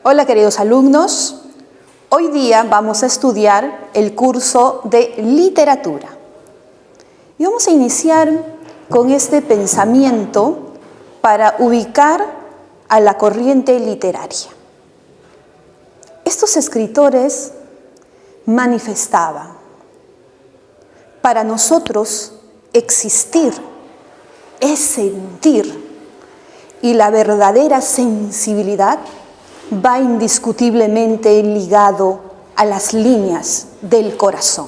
Hola queridos alumnos, hoy día vamos a estudiar el curso de literatura. Y vamos a iniciar con este pensamiento para ubicar a la corriente literaria. Estos escritores manifestaban: para nosotros existir es sentir, y la verdadera sensibilidad va indiscutiblemente ligado a las líneas del corazón.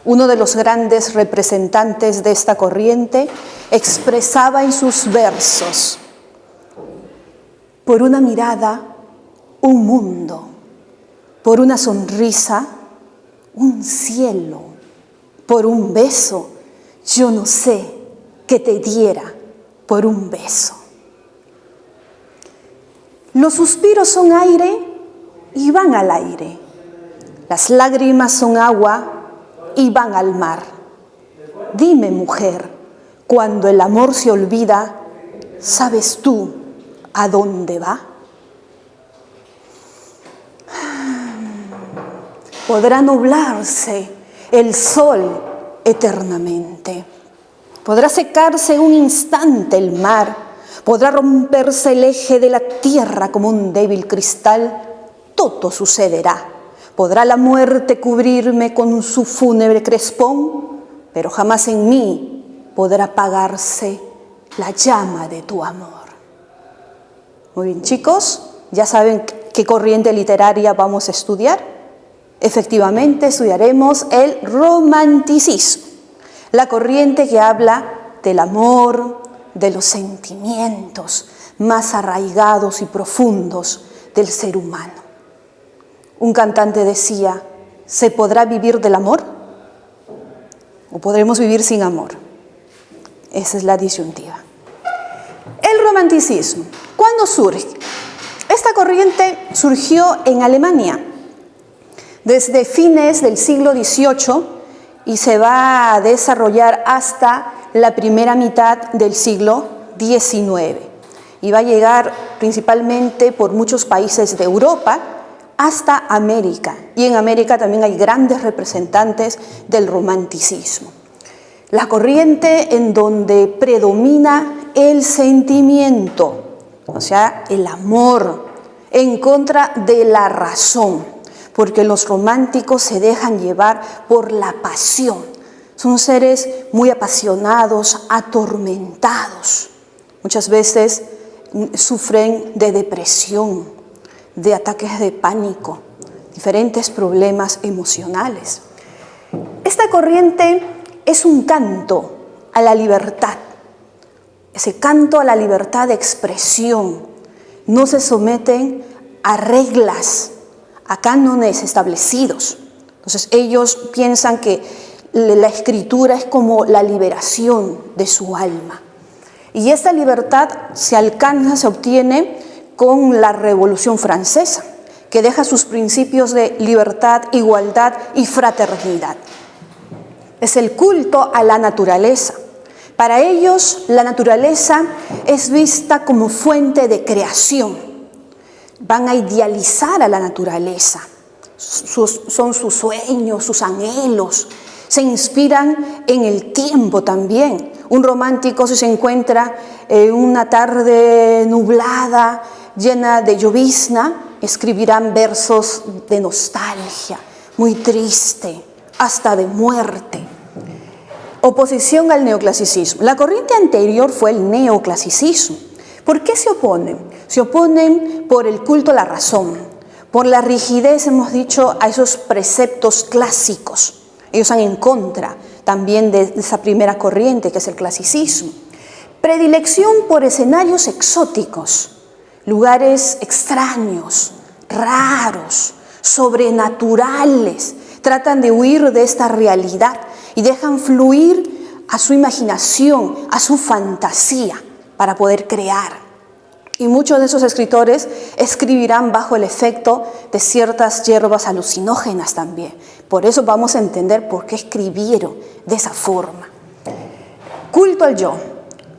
Uno de los grandes representantes de esta corriente expresaba en sus versos: por una mirada, un mundo; por una sonrisa, un cielo; por un beso, yo no sé qué te diera por un beso. Los suspiros son aire y van al aire. Las lágrimas son agua y van al mar. Dime, mujer, cuando el amor se olvida, ¿sabes tú a dónde va? Podrá nublarse el sol eternamente. Podrá secarse un instante el mar. Podrá romperse el eje de la tierra como un débil cristal. Todo sucederá. Podrá la muerte cubrirme con su fúnebre crespón, pero jamás en mí podrá apagarse la llama de tu amor. Muy bien, chicos, ¿ya saben qué corriente literaria vamos a estudiar? Efectivamente, estudiaremos el romanticismo, la corriente que habla del amor, de los sentimientos más arraigados y profundos del ser humano. Un cantante decía: ¿se podrá vivir del amor? ¿O podremos vivir sin amor? Esa es la disyuntiva. El romanticismo, ¿cuándo surge? Esta corriente surgió en Alemania desde fines del siglo XVIII y se va a desarrollar hasta la primera mitad del siglo XIX. Y va a llegar principalmente por muchos países de Europa hasta América. Y en América también hay grandes representantes del romanticismo. La corriente en donde predomina el sentimiento, o sea, el amor, en contra de la razón, porque los románticos se dejan llevar por la pasión. Son seres muy apasionados, atormentados. Muchas veces sufren de depresión, de ataques de pánico, diferentes problemas emocionales. Esta corriente es un canto a la libertad, ese canto a la libertad de expresión. No se someten a reglas, a cánones establecidos. Entonces ellos piensan que la escritura es como la liberación de su alma. Y esta libertad se alcanza, se obtiene con la Revolución Francesa, que deja sus principios de libertad, igualdad y fraternidad. Es el culto a la naturaleza. Para ellos, la naturaleza es vista como fuente de creación. Van a idealizar a la naturaleza. Son sus sueños, sus anhelos. Se inspiran en el tiempo también. Un romántico, si se encuentra en una tarde nublada, llena de llovizna, escribirán versos de nostalgia, muy triste, hasta de muerte. Oposición al neoclasicismo. La corriente anterior fue el neoclasicismo. ¿Por qué se oponen? Se oponen por el culto a la razón, por la rigidez, hemos dicho, a esos preceptos clásicos. Ellos están en contra también de esa primera corriente que es el clasicismo. Predilección por escenarios exóticos, lugares extraños, raros, sobrenaturales. Tratan de huir de esta realidad y dejan fluir a su imaginación, a su fantasía para poder crear. Y muchos de esos escritores escribirán bajo el efecto de ciertas hierbas alucinógenas también. Por eso vamos a entender por qué escribieron de esa forma. Culto al yo.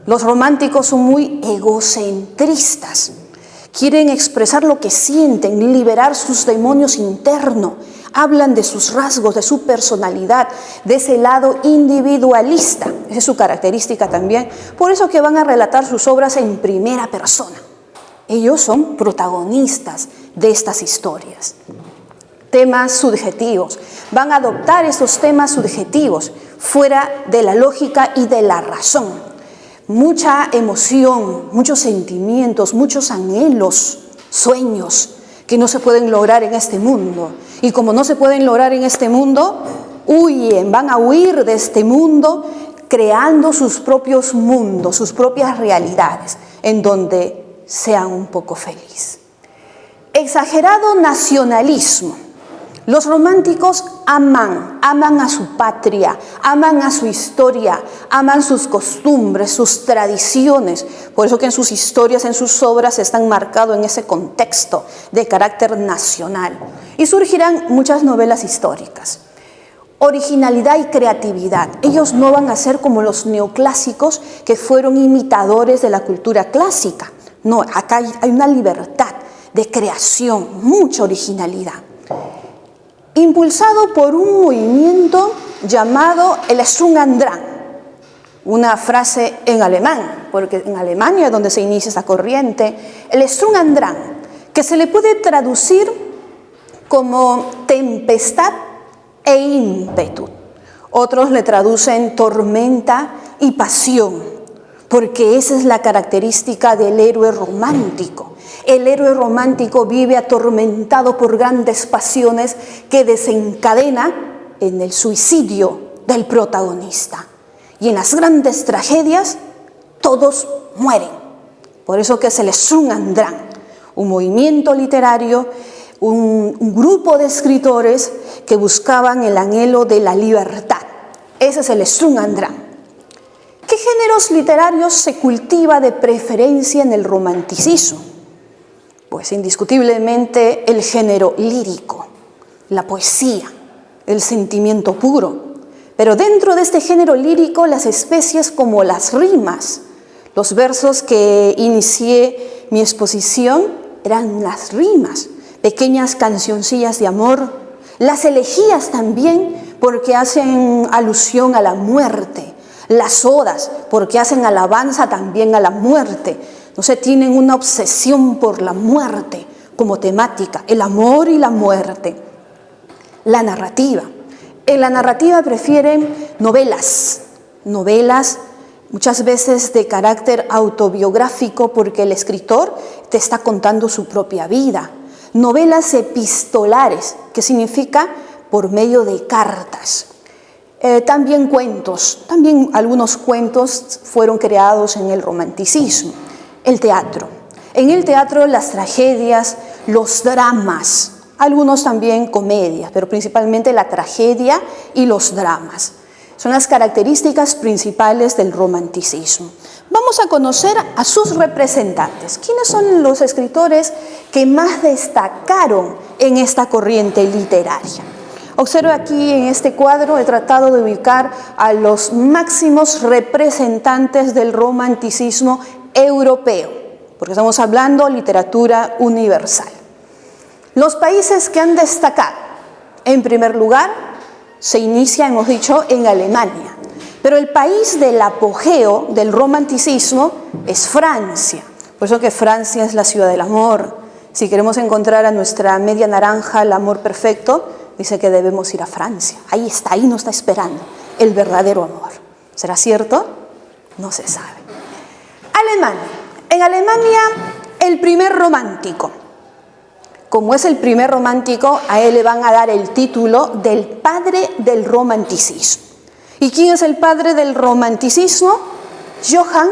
Los románticos son muy egocentristas. quieren expresar lo que sienten, liberar sus demonios internos. Hablan de sus rasgos, de su personalidad, de ese lado individualista. Esa es su característica también. Por eso que van a relatar sus obras en primera persona. Ellos son protagonistas de estas historias. Temas subjetivos. Van a adoptar estos temas subjetivos fuera de la lógica y de la razón. Mucha emoción, muchos sentimientos, muchos anhelos, sueños que no se pueden lograr en este mundo. Y como no se pueden lograr en este mundo, huyen, van a huir de este mundo creando sus propios mundos, sus propias realidades, en donde sean un poco felices. Exagerado nacionalismo. Los románticos aman a su patria, aman a su historia, aman sus costumbres, sus tradiciones. Por eso que en sus historias, en sus obras, están marcados en ese contexto de carácter nacional. Y surgirán muchas novelas históricas. Originalidad y creatividad. Ellos no van a ser como los neoclásicos que fueron imitadores de la cultura clásica. No, acá hay una libertad de creación, mucha originalidad. Impulsado por un movimiento llamado el Sturm-und-Drang, una frase en alemán, porque en Alemania es donde se inicia esta corriente, el Sturm-und-Drang, que se le puede traducir como tempestad e ímpetu. Otros le traducen tormenta y pasión, porque esa es la característica del héroe romántico. El héroe romántico vive atormentado por grandes pasiones que desencadena en el suicidio del protagonista. Y en las grandes tragedias, todos mueren. Por eso que es el Sturm-und-Drang, un movimiento literario, un grupo de escritores que buscaban el anhelo de la libertad. Ese es el Sturm-und-Drang. ¿Qué géneros literarios se cultiva de preferencia en el romanticismo? Pues indiscutiblemente el género lírico, la poesía, el sentimiento puro. Pero dentro de este género lírico, las especies como las rimas, los versos que inicié mi exposición eran las rimas, pequeñas cancioncillas de amor, las elegías también porque hacen alusión a la muerte, las odas porque hacen alabanza también a la muerte. No se tienen una obsesión por la muerte como temática, el amor y la muerte. La narrativa. En la narrativa prefieren novelas muchas veces de carácter autobiográfico porque el escritor te está contando su propia vida. Novelas epistolares, que significa por medio de cartas. También cuentos, también algunos cuentos fueron creados en el romanticismo. El teatro. En el teatro las tragedias, los dramas, algunos también comedias, pero principalmente la tragedia y los dramas. Son las características principales del romanticismo. Vamos a conocer a sus representantes. ¿Quiénes son los escritores que más destacaron en esta corriente literaria? Observe aquí en este cuadro, he tratado de ubicar a los máximos representantes del romanticismo europeo, porque estamos hablando de literatura universal. Los países que han destacado, en primer lugar, se inicia, hemos dicho, en Alemania, pero el país del apogeo del romanticismo es Francia. Por eso que Francia es la ciudad del amor. Si queremos encontrar a nuestra media naranja, el amor perfecto, dice que debemos ir a Francia. Ahí está, ahí nos está esperando el verdadero amor. ¿Será cierto? No se sabe. Alemania. En Alemania, el primer romántico. Como es el primer romántico, a él le van a dar el título del padre del romanticismo. ¿Y quién es el padre del romanticismo? Johann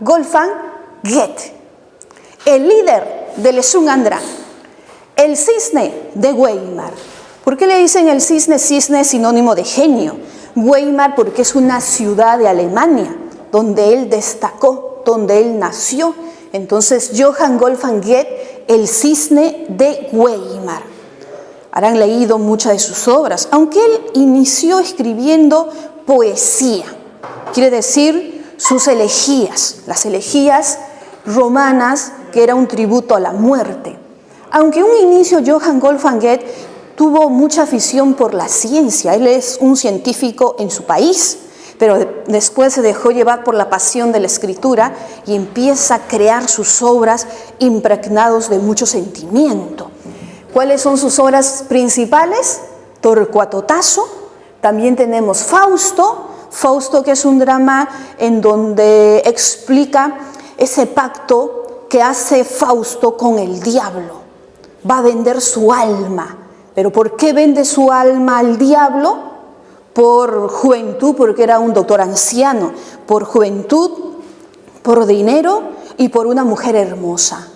Wolfgang Goethe, el líder del Sturm-und-Drang, el cisne de Weimar. ¿Por qué le dicen el cisne? Cisne es sinónimo de genio. Weimar porque es una ciudad de Alemania, donde él destacó, donde él nació. Entonces, Johann Wolfgang Goethe, el cisne de Weimar. Habrán leído muchas de sus obras, aunque él inició escribiendo poesía. Quiere decir sus elegías, las elegías romanas que era un tributo a la muerte. Aunque en un inicio Johann Wolfgang Goethe tuvo mucha afición por la ciencia, él es un científico en su país, pero después se dejó llevar por la pasión de la escritura y empieza a crear sus obras impregnados de mucho sentimiento. ¿Cuáles son sus obras principales? Torcuato Tasso, también tenemos Fausto, que es un drama en donde explica ese pacto que hace Fausto con el diablo. Va a vender su alma. ¿Pero por qué vende su alma al diablo? Por juventud, porque era un doctor anciano. Por juventud, por dinero y por una mujer hermosa.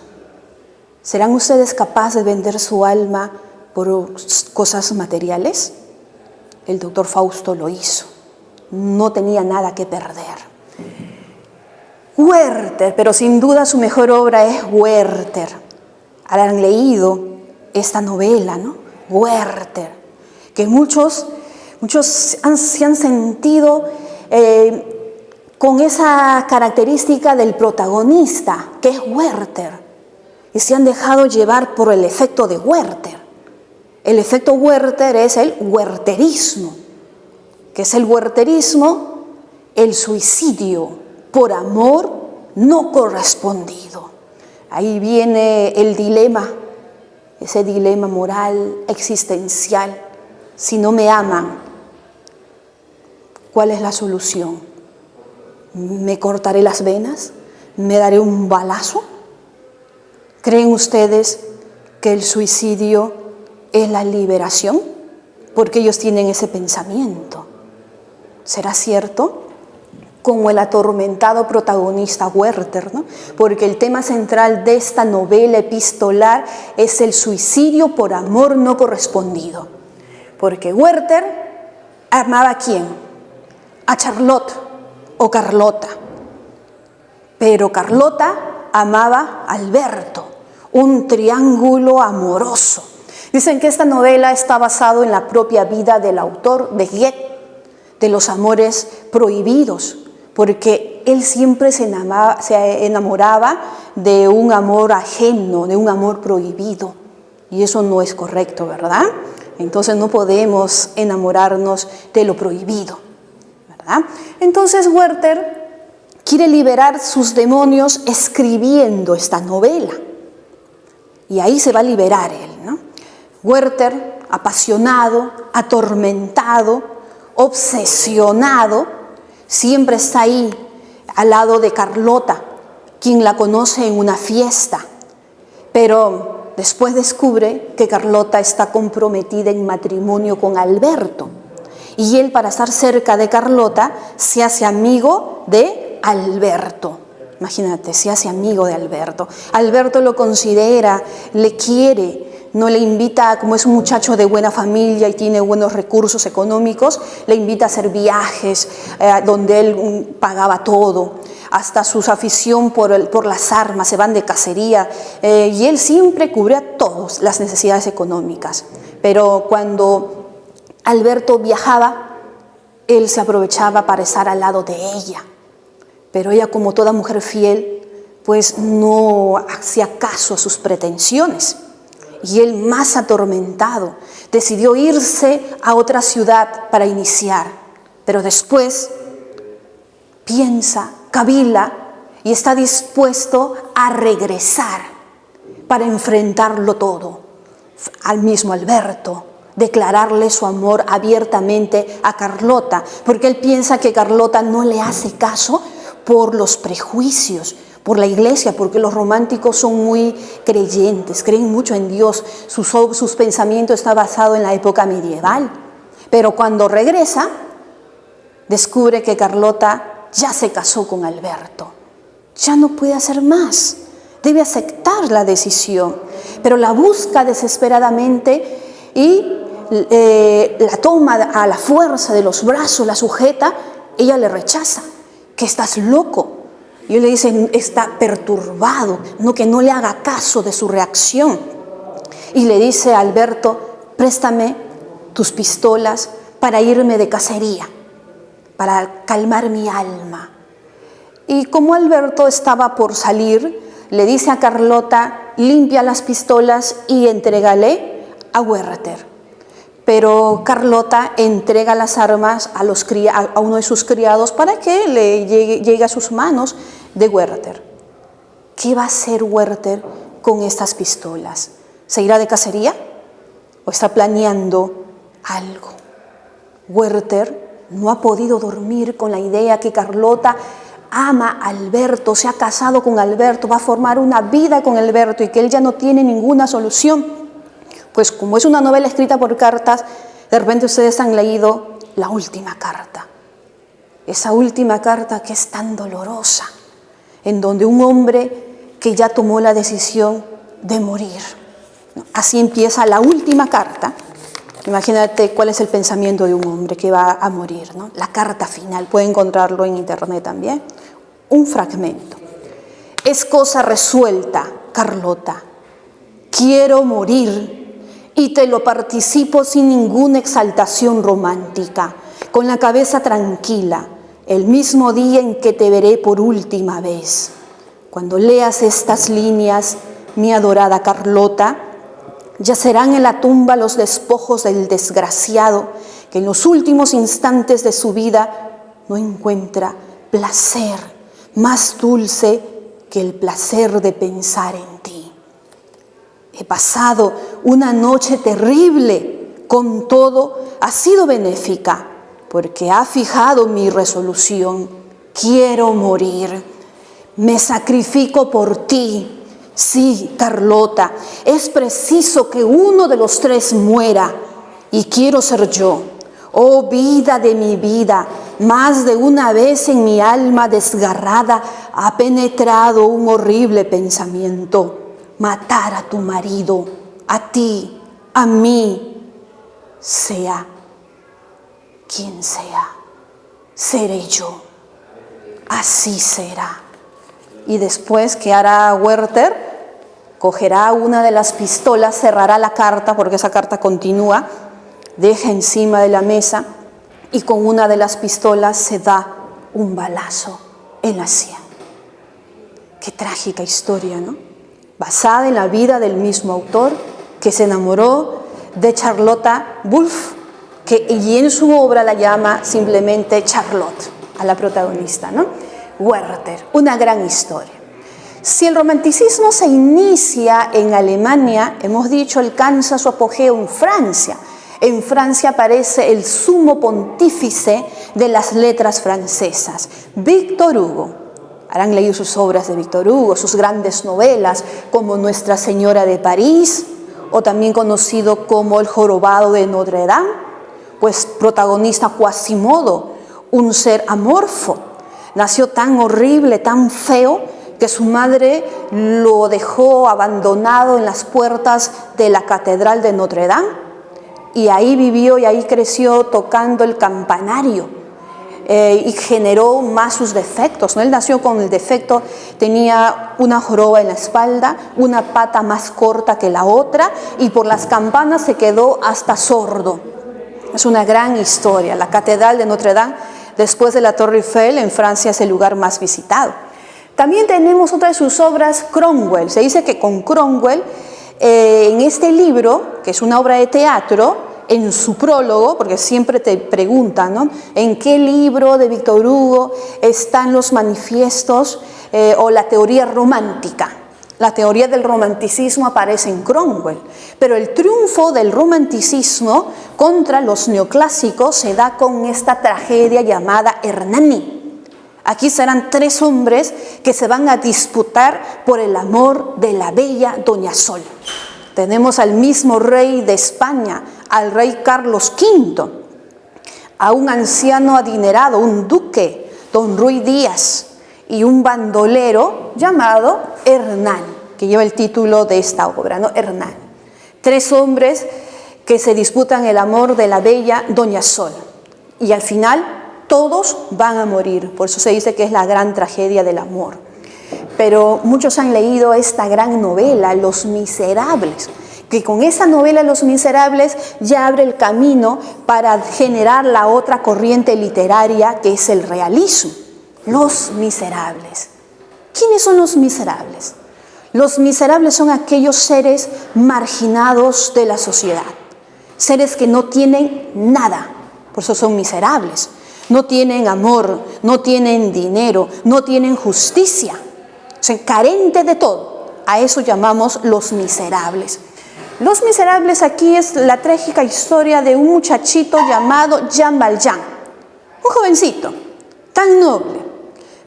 ¿Serán ustedes capaces de vender su alma por cosas materiales? El doctor Fausto lo hizo. No tenía nada que perder. Werther, pero sin duda su mejor obra es Werther. Habrán leído esta novela, ¿no? Werther, que muchos se han sentido con esa característica del protagonista, que es Werther, y se han dejado llevar por el efecto de Werther. El efecto Werther es el werterismo. ¿Qué es el werterismo? El suicidio por amor no correspondido. Ahí viene el dilema, ese dilema moral, existencial. Si no me aman, ¿cuál es la solución? ¿Me cortaré las venas? ¿Me daré un balazo? ¿Creen ustedes que el suicidio es la liberación? Porque ellos tienen ese pensamiento. ¿Será cierto? Como el atormentado protagonista Werther, ¿no? Porque el tema central de esta novela epistolar es el suicidio por amor no correspondido. Porque Werther amaba ¿a quién? A Charlotte o Carlota. Pero Carlota amaba a Alberto, un triángulo amoroso. Dicen que esta novela está basada en la propia vida del autor de Goethe, de los amores prohibidos, porque él siempre se enamoraba de un amor ajeno, de un amor prohibido. Y eso no es correcto, ¿verdad? Entonces no podemos enamorarnos de lo prohibido, ¿verdad? Entonces Werther quiere liberar sus demonios escribiendo esta novela. Y ahí se va a liberar él, ¿no? Werther, apasionado, atormentado, obsesionado, siempre está ahí al lado de Carlota, quien la conoce en una fiesta. Pero después descubre que Carlota está comprometida en matrimonio con Alberto. Y él, para estar cerca de Carlota, se hace amigo de Alberto. Imagínate, se hace amigo de Alberto. Alberto lo considera, le quiere, no le invita, como es un muchacho de buena familia y tiene buenos recursos económicos, le invita a hacer viajes donde él pagaba todo, hasta su afición por las armas, se van de cacería, y él siempre cubría todas las necesidades económicas. Pero cuando Alberto viajaba, él se aprovechaba para estar al lado de ella. Pero ella, como toda mujer fiel, pues no hacía caso a sus pretensiones. Y él, más atormentado, decidió irse a otra ciudad para iniciar. Pero después piensa, cavila y está dispuesto a regresar para enfrentarlo todo. Al mismo Alberto, declararle su amor abiertamente a Carlota, porque él piensa que Carlota no le hace caso por los prejuicios, por la iglesia, porque los románticos son muy creyentes, creen mucho en Dios, sus pensamientos están basados en la época medieval. Pero cuando regresa, descubre que Carlota ya se casó con Alberto, ya no puede hacer más, debe aceptar la decisión, pero la busca desesperadamente y la toma a la fuerza de los brazos, la sujeta. Ella le rechaza, que estás loco. Y él le dice, está perturbado, que no le haga caso de su reacción. Y le dice a Alberto, préstame tus pistolas para irme de cacería, para calmar mi alma. Y como Alberto estaba por salir, le dice a Carlota, limpia las pistolas y entrégale a Werther. Pero Carlota entrega las armas a uno de sus criados para que le llegue a sus manos de Werther. ¿Qué va a hacer Werther con estas pistolas? ¿Se irá de cacería o está planeando algo? Werther no ha podido dormir con la idea que Carlota ama a Alberto, se ha casado con Alberto, va a formar una vida con Alberto y que él ya no tiene ninguna solución. Pues como es una novela escrita por cartas, de repente ustedes han leído la última carta. Esa última carta que es tan dolorosa, en donde un hombre que ya tomó la decisión de morir. Así empieza la última carta. Imagínate cuál es el pensamiento de un hombre que va a morir, ¿no? La carta final, puede encontrarlo en internet también. Un fragmento. Es cosa resuelta, Carlota. Quiero morir y te lo participo sin ninguna exaltación romántica, con la cabeza tranquila, el mismo día en que te veré por última vez. Cuando leas estas líneas, mi adorada Carlota, yacerán en la tumba los despojos del desgraciado que en los últimos instantes de su vida no encuentra placer más dulce que el placer de pensar en ti. He pasado una noche terrible, con todo ha sido benéfica, porque ha fijado mi resolución. Quiero morir, me sacrifico por ti. Sí, Carlota, es preciso que uno de los tres muera, y quiero ser yo. Oh vida de mi vida, más de una vez en mi alma desgarrada ha penetrado un horrible pensamiento. Matar a tu marido, a ti, a mí, sea quien sea, seré yo. Así será. Y después, ¿qué hará Werther? Cogerá una de las pistolas, cerrará la carta, porque esa carta continúa, deja encima de la mesa y con una de las pistolas se da un balazo en la sien. Qué trágica historia, ¿no? Basada en la vida del mismo autor, que se enamoró de Charlotta Wolff, y en su obra la llama simplemente Charlotte, a la protagonista, ¿no? Werther, una gran historia. Si el romanticismo se inicia en Alemania, hemos dicho, alcanza su apogeo en Francia. En Francia aparece el sumo pontífice de las letras francesas, Víctor Hugo. Habrán leído sus obras de Víctor Hugo, sus grandes novelas como Nuestra Señora de París, o también conocido como El Jorobado de Notre Dame, pues protagonista Quasimodo, un ser amorfo. Nació tan horrible, tan feo, que su madre lo dejó abandonado en las puertas de la Catedral de Notre Dame, y ahí vivió y ahí creció tocando el campanario. Y generó más sus defectos, ¿no? Él nació con el defecto, tenía una joroba en la espalda, una pata más corta que la otra y por las campanas se quedó hasta sordo. Es una gran historia. La Catedral de Notre Dame, después de la Torre Eiffel, en Francia es el lugar más visitado. También tenemos otra de sus obras, Cromwell. Se dice que con Cromwell, en este libro, que es una obra de teatro, en su prólogo, porque siempre te preguntan, ¿no?, ¿en qué libro de Víctor Hugo están los manifiestos o la teoría romántica? La teoría del romanticismo aparece en Cromwell, pero el triunfo del romanticismo contra los neoclásicos se da con esta tragedia llamada Hernani. Aquí serán tres hombres que se van a disputar por el amor de la bella Doña Sol. Tenemos al mismo rey de España, al rey Carlos V, a un anciano adinerado, un duque, don Ruy Díaz, y un bandolero llamado Hernán, que lleva el título de esta obra, ¿no? Hernán. Tres hombres que se disputan el amor de la bella Doña Sol. Y al final todos van a morir, por eso se dice que es la gran tragedia del amor. Pero muchos han leído esta gran novela, Los Miserables, que con esa novela Los Miserables ya abre el camino para generar la otra corriente literaria que es el realismo. Los Miserables. ¿Quiénes son los miserables? Los miserables son aquellos seres marginados de la sociedad, seres que no tienen nada, por eso son miserables. No tienen amor, no tienen dinero, no tienen justicia, son carentes de todo. A eso llamamos los miserables. Los miserables aquí es la trágica historia de un muchachito llamado Jean Valjean, un jovencito tan noble,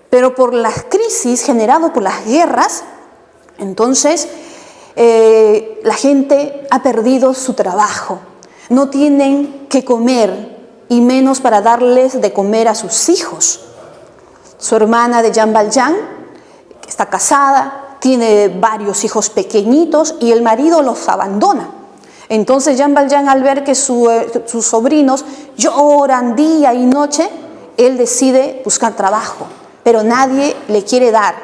pero por las crisis generadas por las guerras, entonces la gente ha perdido su trabajo, no tienen que comer y menos para darles de comer a sus hijos. Su hermana de Jean Valjean, que está casada, tiene varios hijos pequeñitos y el marido los abandona. Entonces Jean Valjean, al ver que sus sobrinos lloran día y noche, él decide buscar trabajo, pero nadie le quiere dar.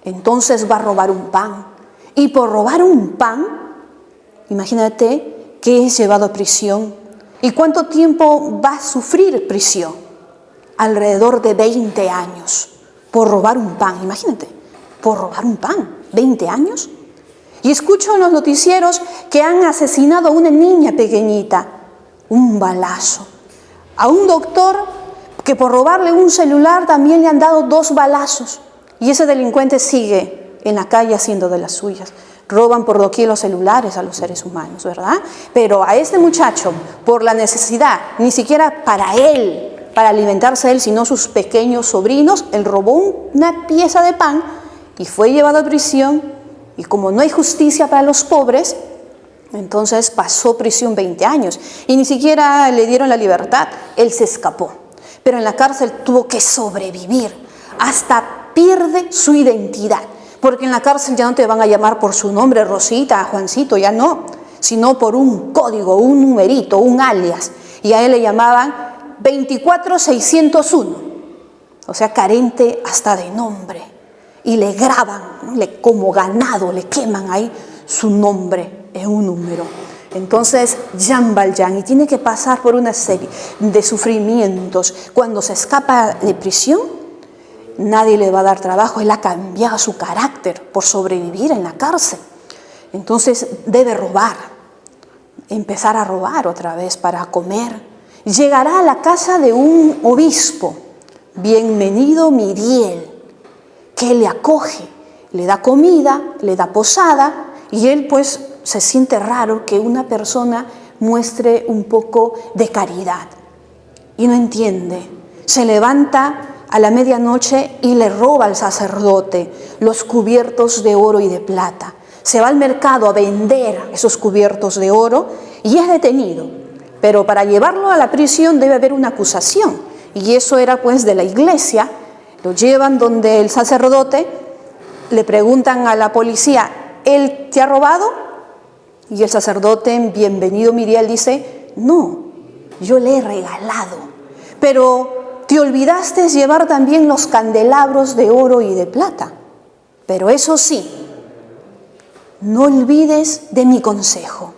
Entonces va a robar un pan. Y por robar un pan, imagínate que es llevado a prisión. ¿Y cuánto tiempo va a sufrir prisión? Alrededor de 20 años por robar un pan, imagínate, por robar un pan, 20 años. Y escucho en los noticieros que han asesinado a una niña pequeñita, un balazo. A un doctor que por robarle un celular también le han dado 2 balazos. Y ese delincuente sigue en la calle haciendo de las suyas. Roban por doquier los celulares a los seres humanos, ¿verdad? Pero a este muchacho, por la necesidad, ni siquiera para él, para alimentarse él, sino sus pequeños sobrinos, él robó una pieza de pan y fue llevado a prisión. Y como no hay justicia para los pobres, entonces pasó prisión 20 años. Y ni siquiera le dieron la libertad, él se escapó. Pero en la cárcel tuvo que sobrevivir, hasta pierde su identidad. Porque en la cárcel ya no te van a llamar por su nombre, Rosita, Juancito, ya no, sino por un código, un numerito, un alias. Y a él le llamaban 24601, o sea, carente hasta de nombre. Y le graban, ¿no? Como ganado, le queman ahí su nombre en un número. Entonces, Jean Valjean, y tiene que pasar por una serie de sufrimientos. Cuando se escapa de prisión, nadie le va a dar trabajo, él ha cambiado su carácter por sobrevivir en la cárcel. Entonces debe robar, empezar a robar otra vez para comer. Llegará a la casa de un obispo, bienvenido Miriel, que le acoge, le da comida, le da posada, y él pues se siente raro que una persona muestre un poco de caridad. Y no entiende, se levanta a la medianoche y le roba al sacerdote los cubiertos de oro y de plata. Se va al mercado a vender esos cubiertos de oro y es detenido. Pero para llevarlo a la prisión debe haber una acusación. Y eso era pues de la iglesia. Lo llevan donde el sacerdote, le preguntan a la policía, ¿él te ha robado? Y el sacerdote, bienvenido Miriel, dice, no, yo le he regalado. Pero te olvidaste llevar también los candelabros de oro y de plata. Pero eso sí, no olvides de mi consejo.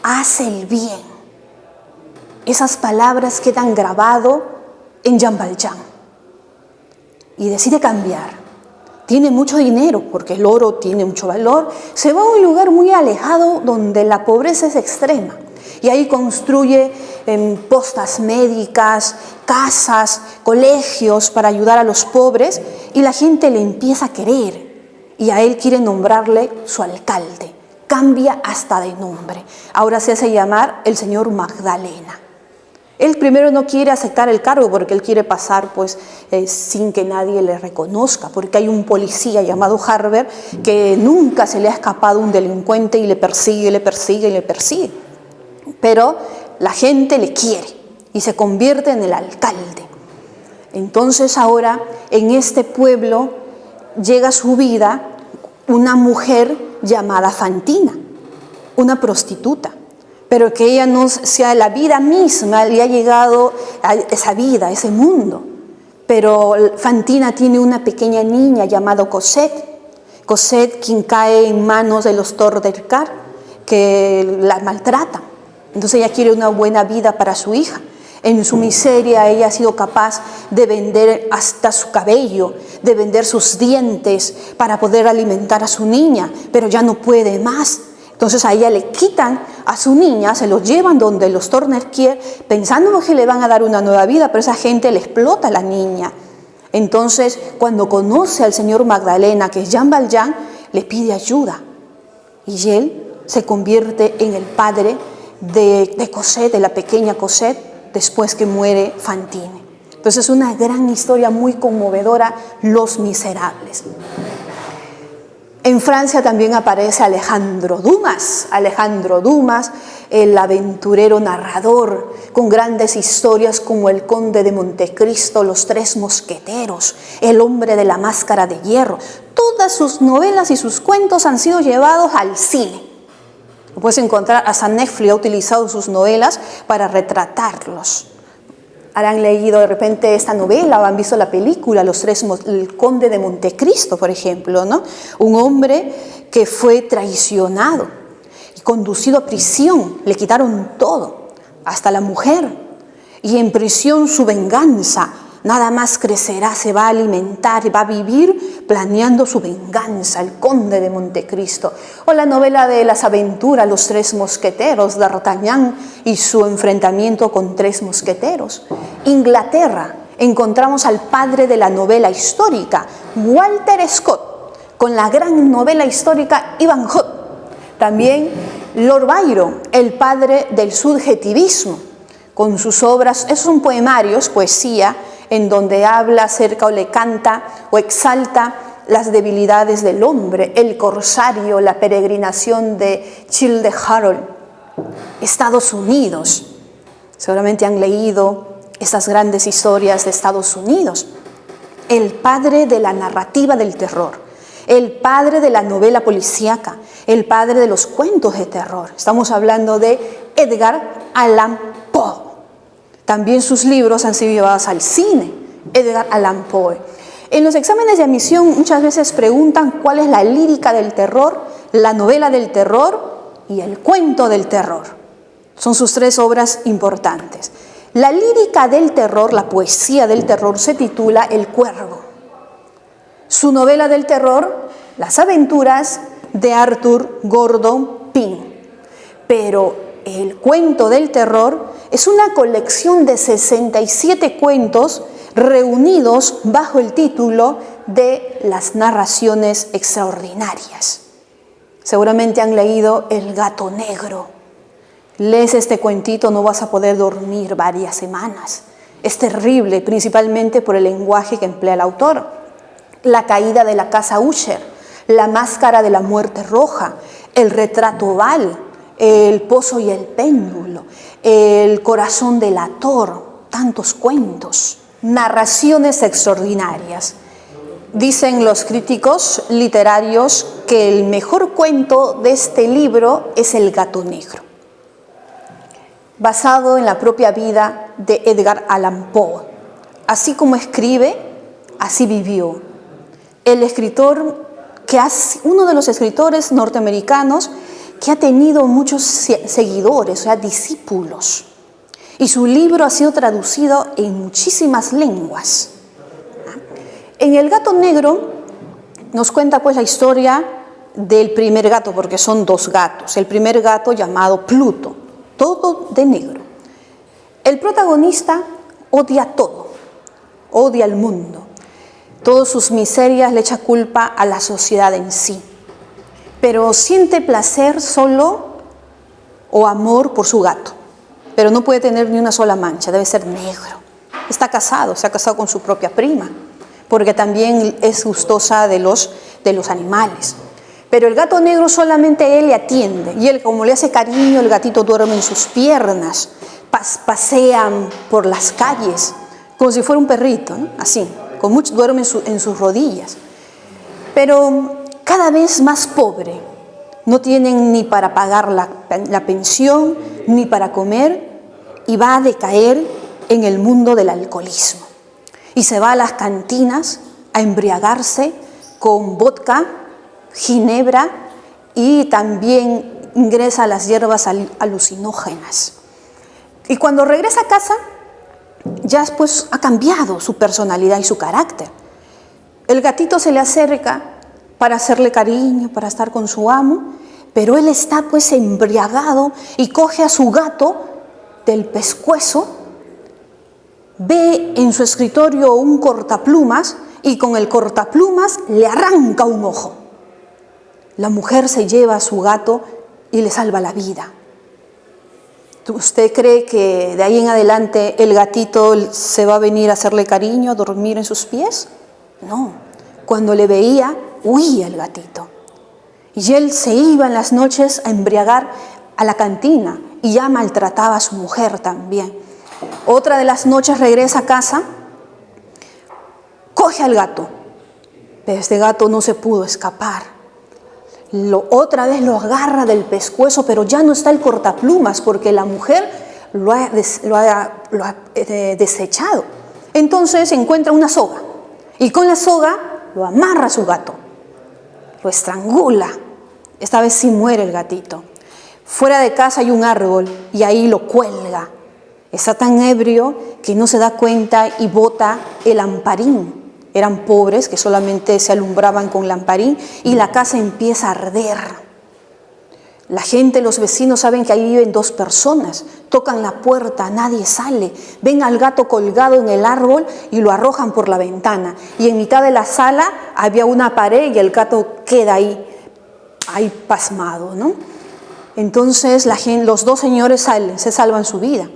Haz el bien. Esas palabras quedan grabadas en Jean Valjean. Y decide cambiar. Tiene mucho dinero, porque el oro tiene mucho valor. Se va a un lugar muy alejado donde la pobreza es extrema. Y ahí construye postas médicas, casas, colegios para ayudar a los pobres. Y la gente le empieza a querer. Y a él quiere nombrarle su alcalde. Cambia hasta de nombre. Ahora se hace llamar el señor Magdalena. Él primero no quiere aceptar el cargo porque él quiere pasar pues, sin que nadie le reconozca. Porque hay un policía llamado Harbert que nunca se le ha escapado un delincuente y le persigue, le persigue y le persigue. Pero la gente le quiere y se convierte en el alcalde. Entonces ahora en este pueblo llega a su vida una mujer llamada Fantina, una prostituta, pero que ella no sea la vida misma, le ha llegado a esa vida, a ese mundo. Pero Fantina tiene una pequeña niña llamada Cosette, quien cae en manos de los Tordercar, que la maltratan. Entonces ella quiere una buena vida para su hija. En su miseria ella ha sido capaz de vender hasta su cabello, de vender sus dientes para poder alimentar a su niña, pero ya no puede más. Entonces a ella le quitan a su niña, se lo llevan donde los Torner-Kier, pensando que le van a dar una nueva vida, pero esa gente le explota a la niña. Entonces, cuando conoce al señor Magdalena, que es Jean Valjean, le pide ayuda. Y él se convierte en el padre de Cosette, de la pequeña Cosette, después que muere Fantine. Entonces es una gran historia muy conmovedora, Los Miserables. En Francia también aparece Alejandro Dumas. Alejandro Dumas, el aventurero narrador, con grandes historias como El Conde de Montecristo, Los Tres Mosqueteros, El Hombre de la Máscara de Hierro. Todas sus novelas y sus cuentos han sido llevados al cine. Lo puedes encontrar, hasta Netflix ha utilizado sus novelas para retratarlos. Habrán leído de repente esta novela o han visto la película El Conde de Montecristo, por ejemplo, ¿no? Un hombre que fue traicionado y conducido a prisión, le quitaron todo, hasta la mujer, y en prisión su venganza nada más crecerá, se va a alimentar, va a vivir planeando su venganza, el Conde de Montecristo. O la novela de las aventuras, Los Tres Mosqueteros, D'Artagnan y su enfrentamiento con tres mosqueteros. Inglaterra, encontramos al padre de la novela histórica, Walter Scott, con la gran novela histórica Ivanhoe. También Lord Byron, el padre del subjetivismo, con sus obras, esos son poemarios, poesía, en donde habla acerca o le canta o exalta las debilidades del hombre, El Corsario, La peregrinación de Childe Harold. Estados Unidos, seguramente han leído estas grandes historias de Estados Unidos. El padre de la narrativa del terror, el padre de la novela policíaca, el padre de los cuentos de terror. Estamos hablando de Edgar Allan Poe. También sus libros han sido llevados al cine, Edgar Allan Poe. En los exámenes de admisión muchas veces preguntan cuál es la lírica del terror, la novela del terror y el cuento del terror. Son sus tres obras importantes. La lírica del terror, la poesía del terror, se titula El Cuervo. Su novela del terror, Las aventuras de Arthur Gordon Pym. Pero el cuento del terror es una colección de 67 cuentos reunidos bajo el título de Las narraciones extraordinarias. Seguramente han leído El Gato Negro. Lees este cuentito, no vas a poder dormir varias semanas. Es terrible, principalmente por el lenguaje que emplea el autor. La caída de la casa Usher, La máscara de la muerte roja, El retrato oval, El pozo y el péndulo, El corazón delator, tantos cuentos, narraciones extraordinarias. Dicen los críticos literarios que el mejor cuento de este libro es El Gato Negro, basado en la propia vida de Edgar Allan Poe. Así como escribe, así vivió. El escritor, uno de los escritores norteamericanos que ha tenido muchos seguidores, o sea, discípulos. Y su libro ha sido traducido en muchísimas lenguas. En El Gato Negro nos cuenta pues la historia del primer gato, porque son dos gatos. El primer gato llamado Pluto, todo de negro. El protagonista odia todo, odia al mundo. Todas sus miserias le echa culpa a la sociedad en sí. Pero siente placer solo o amor por su gato. Pero no puede tener ni una sola mancha, debe ser negro. Está casado, se ha casado con su propia prima, porque también es gustosa de los animales. Pero el gato negro solamente él le atiende, y él, como le hace cariño, el gatito duerme en sus piernas, pasean por las calles, como si fuera un perrito, ¿no? Así, duerme en sus rodillas. Pero cada vez más pobre, no tienen ni para pagar la pensión, ni para comer, y va a decaer en el mundo del alcoholismo. Y se va a las cantinas a embriagarse con vodka, ginebra, y también ingresa a las hierbas alucinógenas. Y cuando regresa a casa, ya después ha cambiado su personalidad y su carácter. El gatito se le acerca para hacerle cariño, para estar con su amo, pero él está pues embriagado y coge a su gato del pescuezo, ve en su escritorio un cortaplumas y con el cortaplumas le arranca un ojo. La mujer se lleva a su gato y le salva la vida. ¿Usted cree que de ahí en adelante el gatito se va a venir a hacerle cariño, a dormir en sus pies? No. Cuando le veía, huía el gatito. Y él se iba en las noches a embriagar a la cantina y ya maltrataba a su mujer también. Otra de las noches regresa a casa, coge al gato, pero este gato no se pudo escapar. Otra vez lo agarra del pescuezo, pero ya no está el cortaplumas porque la mujer lo ha desechado. Entonces encuentra una soga y con la soga lo amarra a su gato, lo estrangula. Esta vez sí muere el gatito. Fuera de casa hay un árbol y ahí lo cuelga. Está tan ebrio que no se da cuenta y bota el lamparín. Eran pobres que solamente se alumbraban con lamparín y la casa empieza a arder. La gente, los vecinos saben que ahí viven 2 personas. Tocan la puerta, nadie sale. Ven al gato colgado en el árbol y lo arrojan por la ventana. Y en mitad de la sala había una pared y el gato queda ahí pasmado, ¿no? Entonces los 2 señores salen, se salvan su vida.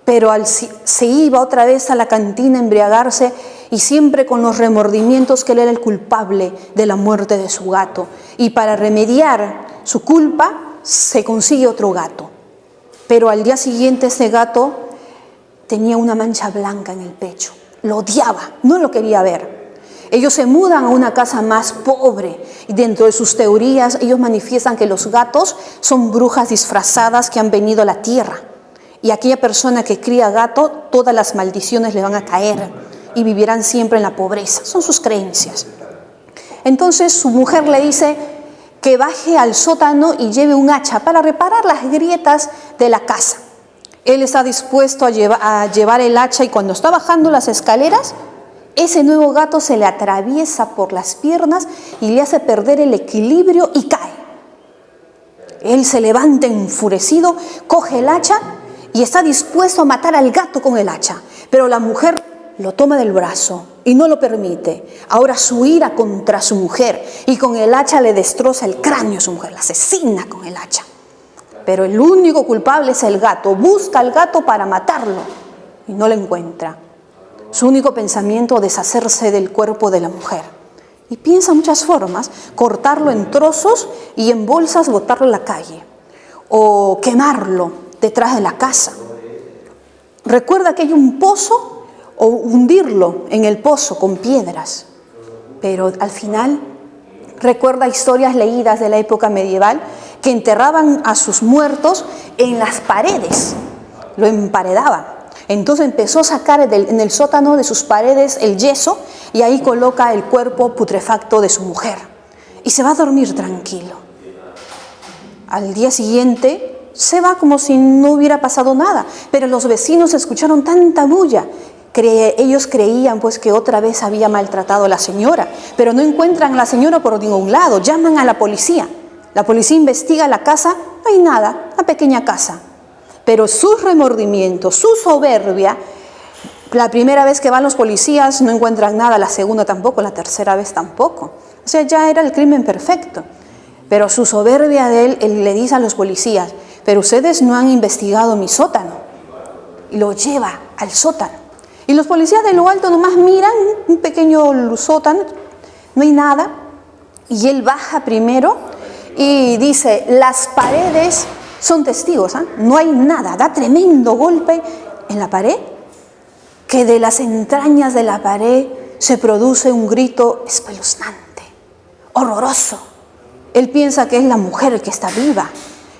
Pero se iba otra vez a la cantina a embriagarse y siempre con los remordimientos que él era el culpable de la muerte de su gato. Y para remediar su culpa se consigue otro gato. Pero al día siguiente ese gato tenía una mancha blanca en el pecho. Lo odiaba, no lo quería ver. Ellos se mudan a una casa más pobre y dentro de sus teorías ellos manifiestan que los gatos son brujas disfrazadas que han venido a la tierra. Y aquella persona que cría gato, todas las maldiciones le van a caer y vivirán siempre en la pobreza. Son sus creencias. Entonces su mujer le dice que baje al sótano y lleve un hacha para reparar las grietas de la casa. Él está dispuesto a llevar el hacha y cuando está bajando las escaleras, ese nuevo gato se le atraviesa por las piernas y le hace perder el equilibrio y cae. Él se levanta enfurecido, coge el hacha y está dispuesto a matar al gato con el hacha. Pero la mujer lo toma del brazo y no lo permite. Ahora su ira contra su mujer y con el hacha le destroza el cráneo a su mujer, la asesina con el hacha. Pero el único culpable es el gato. Busca al gato para matarlo y no lo encuentra. Su único pensamiento es deshacerse del cuerpo de la mujer. Y piensa muchas formas: cortarlo en trozos y en bolsas botarlo a la calle o quemarlo detrás de la casa. Recuerda que hay un pozo o hundirlo en el pozo con piedras. Pero al final recuerda historias leídas de la época medieval que enterraban a sus muertos en las paredes, lo emparedaban. Entonces empezó a sacar en el sótano de sus paredes el yeso y ahí coloca el cuerpo putrefacto de su mujer y se va a dormir tranquilo. Al día siguiente se va como si no hubiera pasado nada, pero los vecinos escucharon tanta bulla. Ellos creían pues que otra vez había maltratado a la señora, pero no encuentran a la señora por ningún lado. Llaman a la policía. La policía investiga la casa, no hay nada, una pequeña casa. Pero sus remordimientos, su soberbia, la primera vez que van los policías no encuentran nada, la segunda tampoco, la tercera vez tampoco. O sea, ya era el crimen perfecto. Pero su soberbia de él le dice a los policías: pero ustedes no han investigado mi sótano. Y lo lleva al sótano. Y los policías de lo alto nomás miran un pequeño sótano, no hay nada. Y él baja primero y dice: las paredes son testigos, no hay nada. Da tremendo golpe en la pared, que de las entrañas de la pared se produce un grito espeluznante, horroroso. Él piensa que es la mujer que está viva.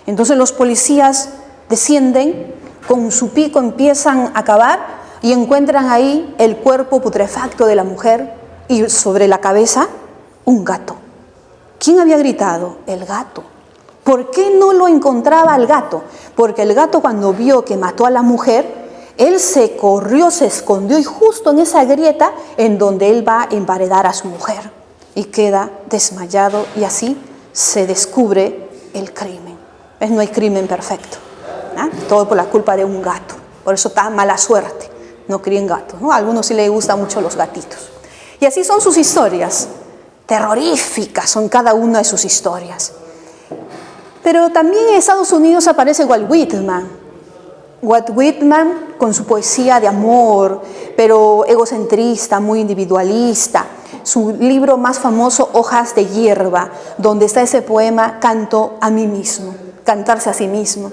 Entonces los policías descienden, con su pico empiezan a cavar y encuentran ahí el cuerpo putrefacto de la mujer y sobre la cabeza un gato. ¿Quién había gritado? El gato. ¿Por qué no lo encontraba el gato? Porque el gato, cuando vio que mató a la mujer, Él se corrió, se escondió y justo en esa grieta en donde él va a emparedar a su mujer y queda desmayado y así se descubre el crimen. ¿Ves? No hay crimen perfecto, ¿no? Todo por la culpa de un gato. Por eso está mala suerte, no críen gatos, ¿no? A algunos sí les gustan mucho los gatitos. Y así son sus historias, terroríficas son cada una de sus historias. Pero también en Estados Unidos aparece Walt Whitman. Walt Whitman con su poesía de amor, pero egocentrista, muy individualista. Su libro más famoso, Hojas de hierba, donde está ese poema, Canto a mí mismo, cantarse a sí mismo.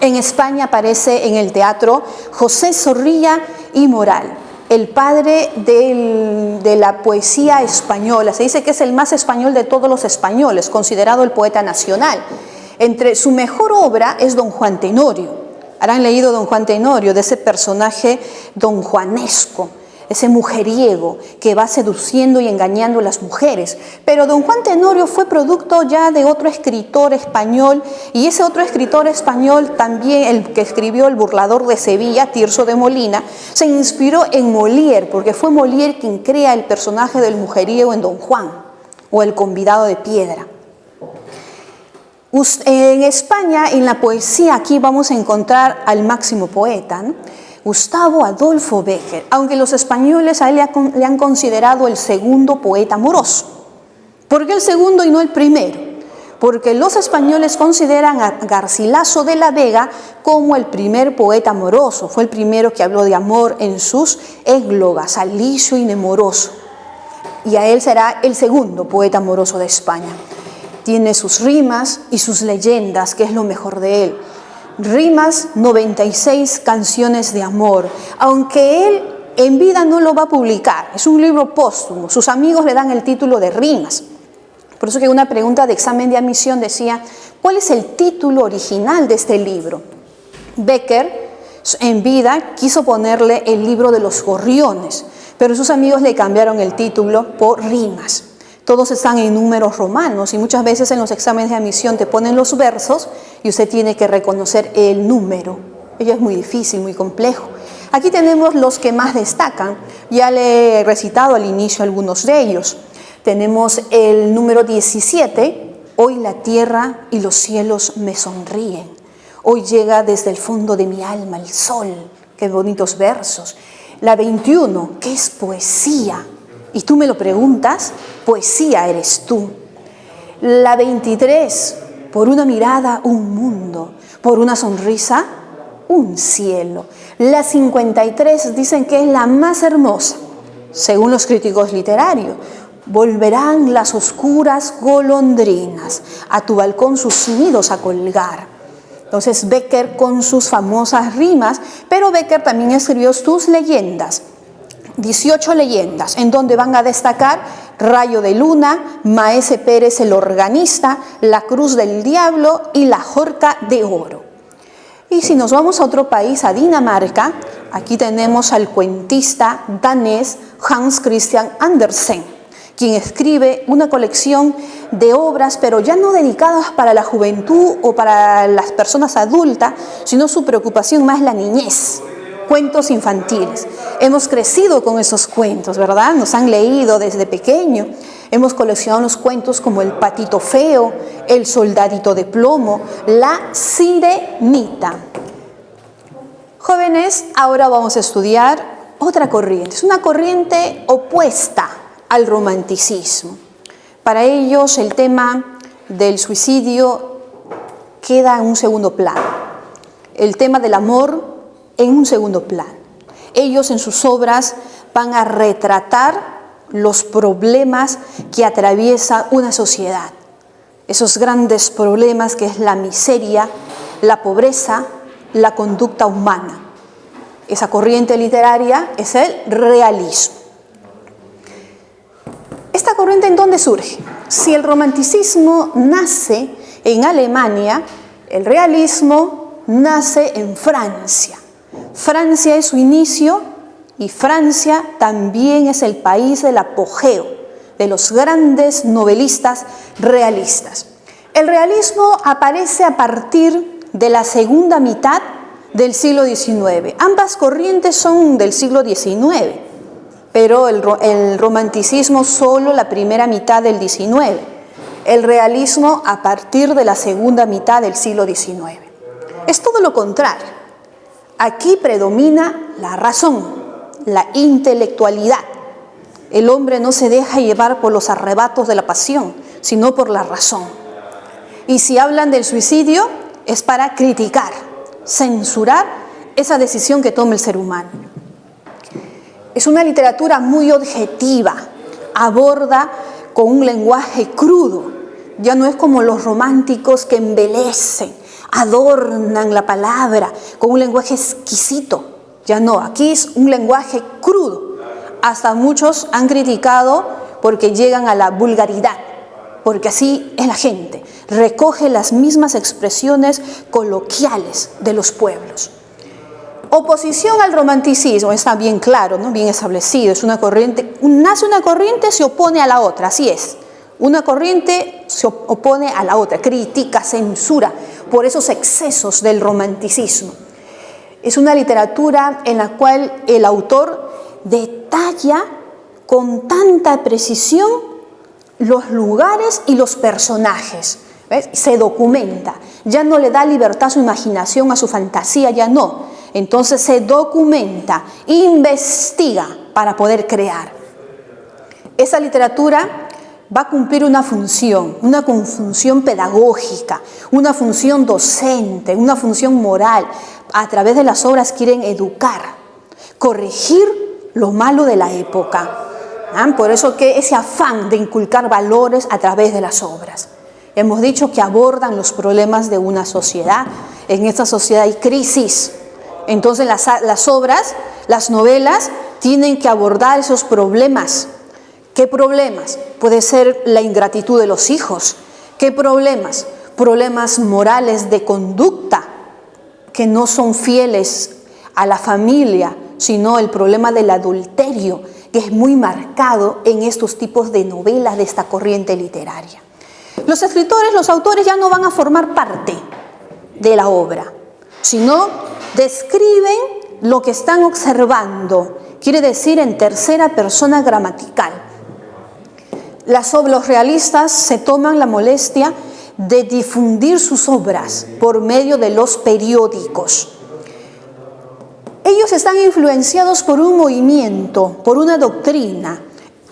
En España aparece en el teatro José Zorrilla y Moral, el padre de la poesía española. Se dice que es el más español de todos los españoles, considerado el poeta nacional. Entre su mejor obra es Don Juan Tenorio. Habrán leído Don Juan Tenorio, de ese personaje don Juanesco, ese mujeriego que va seduciendo y engañando a las mujeres. Pero don Juan Tenorio fue producto ya de otro escritor español, y ese otro escritor español también, el que escribió El burlador de Sevilla, Tirso de Molina, se inspiró en Molière, porque fue Molière quien crea el personaje del mujeriego en Don Juan, o el convidado de piedra. En España, en la poesía, aquí vamos a encontrar al máximo poeta, ¿no? Gustavo Adolfo Bécquer, aunque los españoles a él le han considerado el segundo poeta amoroso. ¿Por qué el segundo y no el primero? Porque los españoles consideran a Garcilaso de la Vega como el primer poeta amoroso. Fue el primero que habló de amor en sus églogas, Alicio y Nemoroso. Y a él será el segundo poeta amoroso de España. Tiene sus rimas y sus leyendas, que es lo mejor de él. Rimas, 96 canciones de amor, aunque él en vida no lo va a publicar. Es un libro póstumo, sus amigos le dan el título de Rimas. Por eso que una pregunta de examen de admisión decía, ¿cuál es el título original de este libro? Bécquer, en vida, quiso ponerle el libro de los gorriones, pero sus amigos le cambiaron el título por Rimas. Todos están en números romanos y muchas veces en los exámenes de admisión te ponen los versos y usted tiene que reconocer el número. Ello es muy difícil, muy complejo. Aquí tenemos los que más destacan. Ya le he recitado al inicio algunos de ellos. Tenemos el número 17, hoy la tierra y los cielos me sonríen. Hoy llega desde el fondo de mi alma el sol. Qué bonitos versos. La 21, ¿qué es poesía? Y tú me lo preguntas, poesía eres tú. La 23, por una mirada un mundo, por una sonrisa un cielo. La 53 dicen que es la más hermosa, según los críticos literarios. Volverán las oscuras golondrinas a tu balcón sus nidos a colgar. Entonces Bécquer con sus famosas rimas, pero Bécquer también escribió sus leyendas. 18 leyendas, en donde van a destacar Rayo de Luna, Maese Pérez el organista, La Cruz del Diablo y La Jorca de Oro. Y si nos vamos a otro país, a Dinamarca, aquí tenemos al cuentista danés Hans Christian Andersen, quien escribe una colección de obras, pero ya no dedicadas para la juventud o para las personas adultas, sino su preocupación más la niñez. Cuentos infantiles. Hemos crecido con esos cuentos, ¿verdad? Nos han leído desde pequeño. Hemos coleccionado los cuentos como El Patito Feo, El Soldadito de Plomo, La Sirenita. Jóvenes, ahora vamos a estudiar otra corriente. Es una corriente opuesta al romanticismo. Para ellos el tema del suicidio queda en un segundo plano. El tema del amor en un segundo plano. Ellos en sus obras van a retratar los problemas que atraviesa una sociedad. Esos grandes problemas que es la miseria, la pobreza, la conducta humana. Esa corriente literaria es el realismo. ¿Esta corriente en dónde surge? Si el romanticismo nace en Alemania, el realismo nace en Francia. Francia es su inicio y Francia también es el país del apogeo de los grandes novelistas realistas. El realismo aparece a partir de la segunda mitad del siglo XIX. Ambas corrientes son del siglo XIX, pero el romanticismo solo la primera mitad del XIX, el realismo a partir de la segunda mitad del siglo XIX. Es todo lo contrario. Aquí predomina la razón, la intelectualidad. El hombre no se deja llevar por los arrebatos de la pasión, sino por la razón. Y si hablan del suicidio, es para criticar, censurar esa decisión que toma el ser humano. Es una literatura muy objetiva, aborda con un lenguaje crudo. Ya no es como los románticos que embelecen, adornan la palabra con un lenguaje exquisito. Ya no, aquí es un lenguaje crudo. Hasta muchos han criticado porque llegan a la vulgaridad, porque así es la gente, recoge las mismas expresiones coloquiales de los pueblos. Oposición al romanticismo está bien claro, ¿no? Bien establecido, es una corriente, nace una corriente, se opone a la otra, así es. Una corriente se opone a la otra, critica, censura por esos excesos del romanticismo. Es una literatura en la cual el autor detalla con tanta precisión los lugares y los personajes. ¿Ves? Se documenta, ya no le da libertad a su imaginación, a su fantasía, ya no. Entonces se documenta, investiga para poder crear. Esa literatura va a cumplir una función pedagógica, una función docente, una función moral. A través de las obras quieren educar, corregir lo malo de la época. Por eso que ese afán de inculcar valores a través de las obras. Hemos dicho que abordan los problemas de una sociedad. En esta sociedad hay crisis. Entonces las obras, las novelas, tienen que abordar esos problemas. ¿Qué problemas? Puede ser la ingratitud de los hijos. ¿Qué problemas? Problemas morales de conducta, que no son fieles a la familia, sino el problema del adulterio, que es muy marcado en estos tipos de novelas de esta corriente literaria. Los escritores, los autores ya no van a formar parte de la obra, sino describen lo que están observando, quiere decir en tercera persona gramatical. Los realistas se toman la molestia de difundir sus obras por medio de los periódicos. Ellos están influenciados por un movimiento, por una doctrina,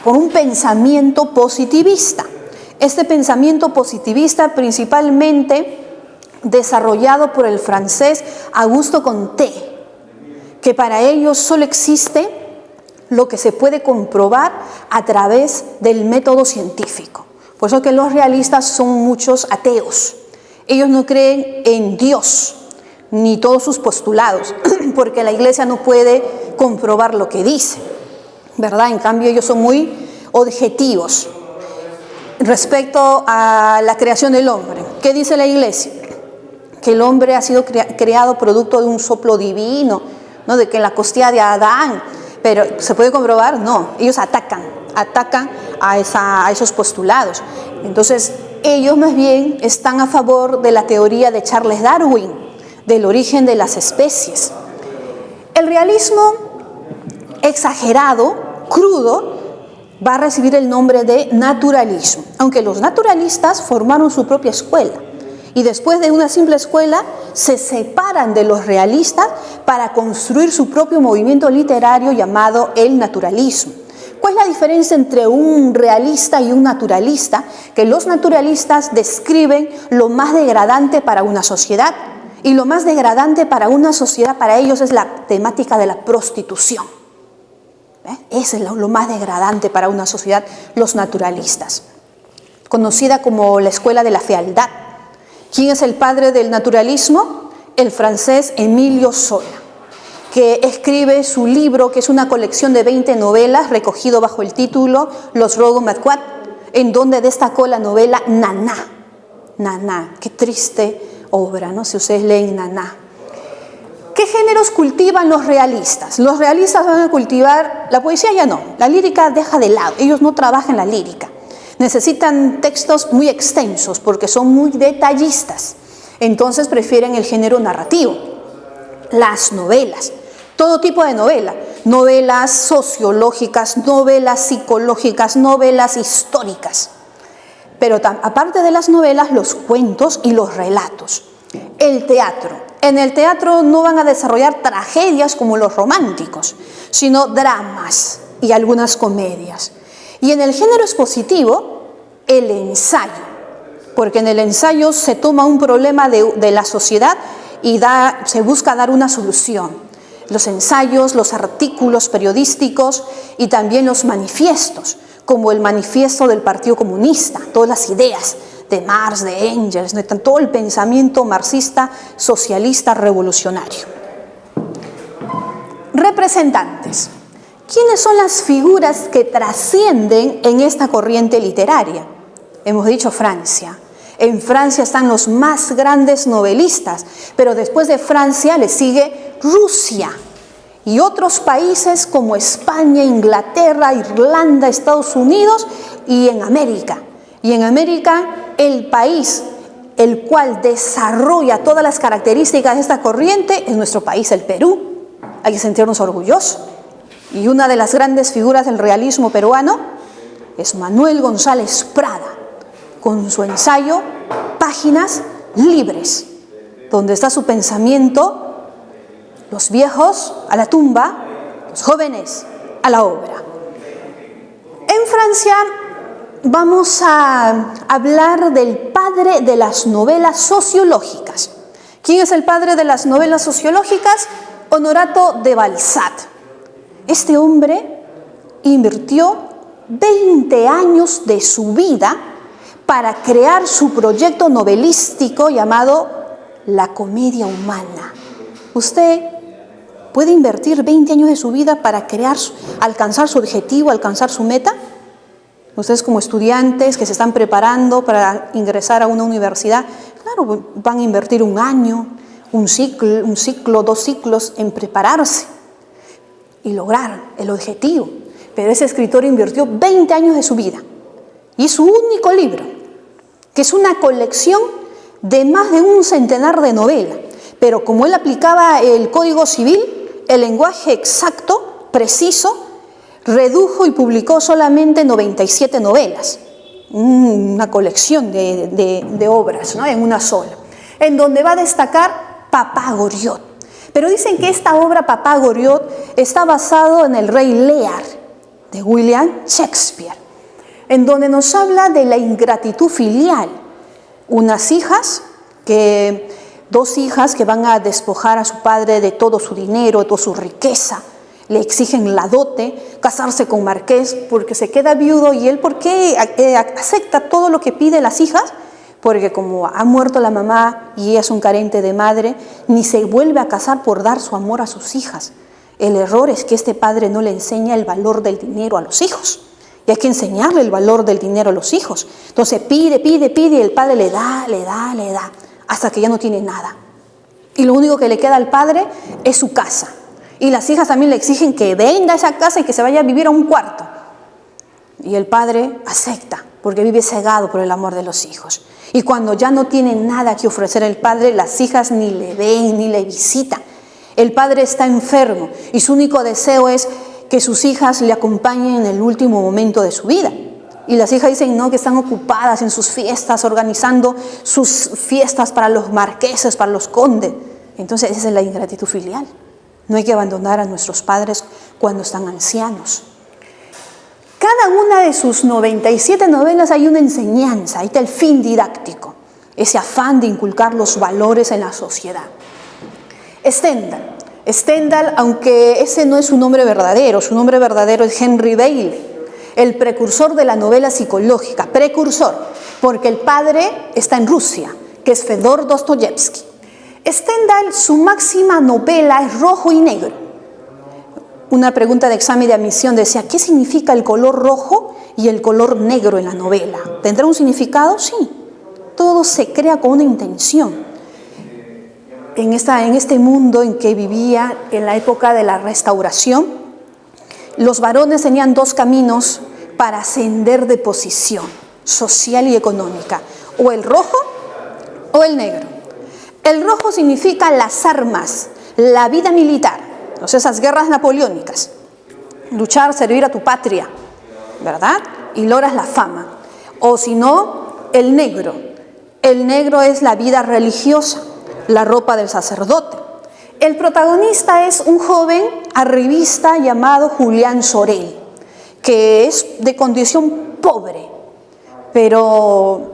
por un pensamiento positivista. Este pensamiento positivista principalmente desarrollado por el francés Auguste Comte, que para ellos solo existe lo que se puede comprobar a través del método científico. Por eso que los realistas son muchos ateos. Ellos no creen en Dios, ni todos sus postulados, porque la iglesia no puede comprobar lo que dice, ¿verdad? En cambio, ellos son muy objetivos respecto a la creación del hombre. ¿Qué dice la iglesia? Que el hombre ha sido creado producto de un soplo divino, ¿no? De que en la costilla de Adán, pero ¿se puede comprobar? No, ellos atacan a esos postulados. Entonces, ellos más bien están a favor de la teoría de Charles Darwin, del origen de las especies. El realismo exagerado, crudo, va a recibir el nombre de naturalismo, aunque los naturalistas formaron su propia escuela y después de una simple escuela se separan de los realistas para construir su propio movimiento literario llamado el naturalismo. ¿Cuál es la diferencia entre un realista y un naturalista? Que los naturalistas describen lo más degradante para una sociedad, y lo más degradante para una sociedad para ellos es la temática de la prostitución. Ese es lo más degradante para una sociedad, los naturalistas. Conocida como la escuela de la fealdad. ¿Quién es el padre del naturalismo? El francés Emilio Zola, que escribe su libro, que es una colección de 20 novelas, recogido bajo el título Los Rougon-Macquart, en donde destacó la novela Nana. Nana, qué triste obra, ¿no? Si ustedes leen Nana. ¿Qué géneros cultivan los realistas? Los realistas van a cultivar, la poesía ya no, la lírica deja de lado, ellos no trabajan la lírica. Necesitan textos muy extensos porque son muy detallistas, entonces prefieren el género narrativo. las novelas, todo tipo de novela, novelas sociológicas, novelas psicológicas, novelas históricas. Pero aparte de las novelas, los cuentos y los relatos. El teatro. En el teatro no van a desarrollar tragedias como los románticos, sino dramas y algunas comedias. Y en el género expositivo, el ensayo, porque en el ensayo se toma un problema de la sociedad y se busca dar una solución. Los ensayos, los artículos periodísticos y también los manifiestos, como el manifiesto del Partido Comunista, todas las ideas de Marx, de Engels, de todo el pensamiento marxista, socialista, revolucionario. Representantes. ¿Quiénes son las figuras que trascienden en esta corriente literaria? Hemos dicho Francia. En Francia están los más grandes novelistas, pero después de Francia le sigue Rusia y otros países como España, Inglaterra, Irlanda, Estados Unidos y en América. Y en América, el país el cual desarrolla todas las características de esta corriente es nuestro país, el Perú. Hay que sentirnos orgullosos. Y una de las grandes figuras del realismo peruano es Manuel González Prada, con su ensayo Páginas Libres, donde está su pensamiento: los viejos a la tumba, los jóvenes a la obra. En Francia vamos a hablar del padre de las novelas sociológicas. ¿Quién es el padre de las novelas sociológicas? Honorato de Balzac. Este hombre invirtió 20 años de su vida para crear su proyecto novelístico llamado La Comedia Humana. Usted puede invertir 20 años de su vida para alcanzar su objetivo, alcanzar su meta. Ustedes como estudiantes que se están preparando para ingresar a una universidad, claro, van a invertir un año, un ciclo, 2 ciclos en prepararse y lograr el objetivo. Pero ese escritor invirtió 20 años de su vida y su único libro, que es una colección de más de un centenar de novelas. Pero como él aplicaba el Código Civil, el lenguaje exacto, preciso, redujo y publicó solamente 97 novelas, una colección de obras, ¿no?, en una sola, en donde va a destacar Papá Goriot. Pero dicen que esta obra, Papá Goriot, está basado en El Rey Lear, de William Shakespeare, en donde nos habla de la ingratitud filial. Dos hijas que van a despojar a su padre de todo su dinero, de toda su riqueza, le exigen la dote, casarse con marqués, porque se queda viudo. ¿Y él por qué acepta todo lo que pide las hijas? Porque como ha muerto la mamá y ella es un carente de madre, ni se vuelve a casar por dar su amor a sus hijas. El error es que este padre no le enseña el valor del dinero a los hijos. Y hay que enseñarle el valor del dinero a los hijos. Entonces pide, y el padre le da, hasta que ya no tiene nada. Y lo único que le queda al padre es su casa. Y las hijas también le exigen que venda esa casa y que se vaya a vivir a un cuarto. Y el padre acepta, porque vive cegado por el amor de los hijos. Y cuando ya no tiene nada que ofrecer el padre, las hijas ni le ven, ni le visitan. El padre está enfermo y su único deseo es que sus hijas le acompañen en el último momento de su vida. Y las hijas dicen no, que están ocupadas en sus fiestas, organizando sus fiestas para los marqueses, para los condes. Entonces esa es la ingratitud filial. No hay que abandonar a nuestros padres cuando están ancianos. Cada una de sus 97 novelas hay una enseñanza, ahí está el fin didáctico, ese afán de inculcar los valores en la sociedad. Stendhal, aunque ese no es su nombre verdadero es Henry Bailey, el precursor de la novela psicológica, porque el padre está en Rusia, que es Fedor Dostoyevsky. Stendhal, su máxima novela es Rojo y Negro. Una pregunta de examen de admisión decía, ¿qué significa el color rojo y el color negro en la novela? ¿Tendrá un significado? Sí. Todo se crea con una intención. En este mundo en que vivía en la época de la Restauración, los varones tenían 2 caminos para ascender de posición social y económica, o el rojo o el negro. El rojo significa las armas, la vida militar, o sea, esas guerras napoleónicas, luchar, servir a tu patria, ¿verdad? Y logras la fama. O si no, el negro. El negro es la vida religiosa, la ropa del sacerdote. El protagonista es un joven arribista llamado Julián Sorel, que es de condición pobre, pero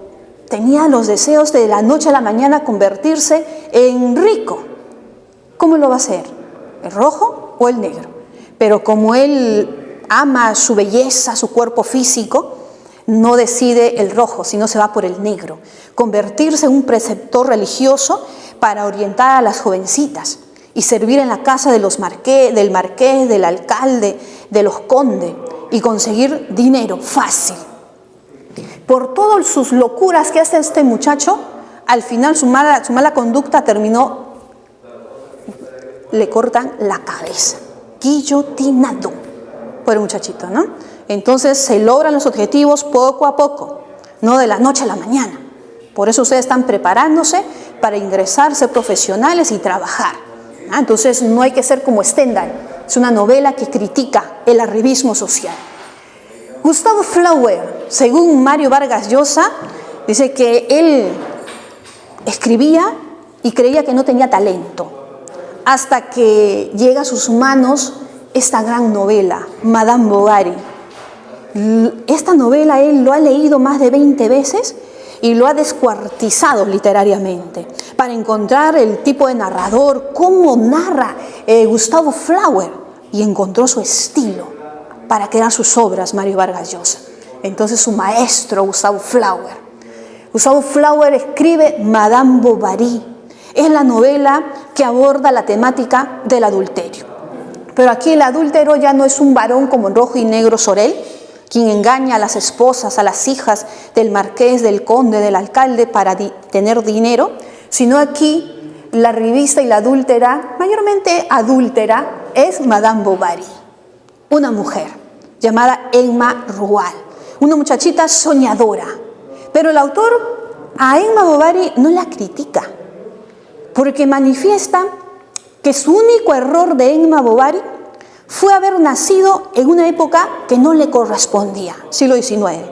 tenía los deseos de la noche a la mañana convertirse en rico. ¿Cómo lo va a hacer? ¿El rojo o el negro? Pero como él ama su belleza, su cuerpo físico, no decide el rojo, sino se va por el negro. Convertirse en un preceptor religioso para orientar a las jovencitas y servir en la casa de del marqués, del alcalde, de los condes y conseguir dinero fácil. Por todas sus locuras que hace este muchacho, al final su mala conducta terminó, le cortan la cabeza, guillotinado por el muchachito, ¿no? Entonces se logran los objetivos poco a poco, no de la noche a la mañana. Por eso ustedes están preparándose para ingresar, ser profesionales y trabajar. Entonces no hay que ser como Stendhal, es una novela que critica el arribismo social. Gustavo Flaubert, según Mario Vargas Llosa, dice que él escribía y creía que no tenía talento, hasta que llega a sus manos esta gran novela, Madame Bovary. Esta novela él lo ha leído más de 20 veces y lo ha descuartizado literariamente para encontrar el tipo de narrador, cómo narra Gustavo Flaubert, y encontró su estilo para crear sus obras, Mario Vargas Llosa. Entonces su maestro, Gustavo Flaubert. Gustavo Flaubert escribe Madame Bovary. Es la novela que aborda la temática del adulterio. Pero aquí el adúltero ya no es un varón como en Rojo y Negro Sorel, quien engaña a las esposas, a las hijas del marqués, del conde, del alcalde para tener dinero, sino aquí la revista y la adúltera, mayormente adúltera, es Madame Bovary, una mujer llamada Emma Roual, una muchachita soñadora. Pero el autor a Emma Bovary no la critica, porque manifiesta que su único error de Emma Bovary fue haber nacido en una época que no le correspondía, siglo XIX,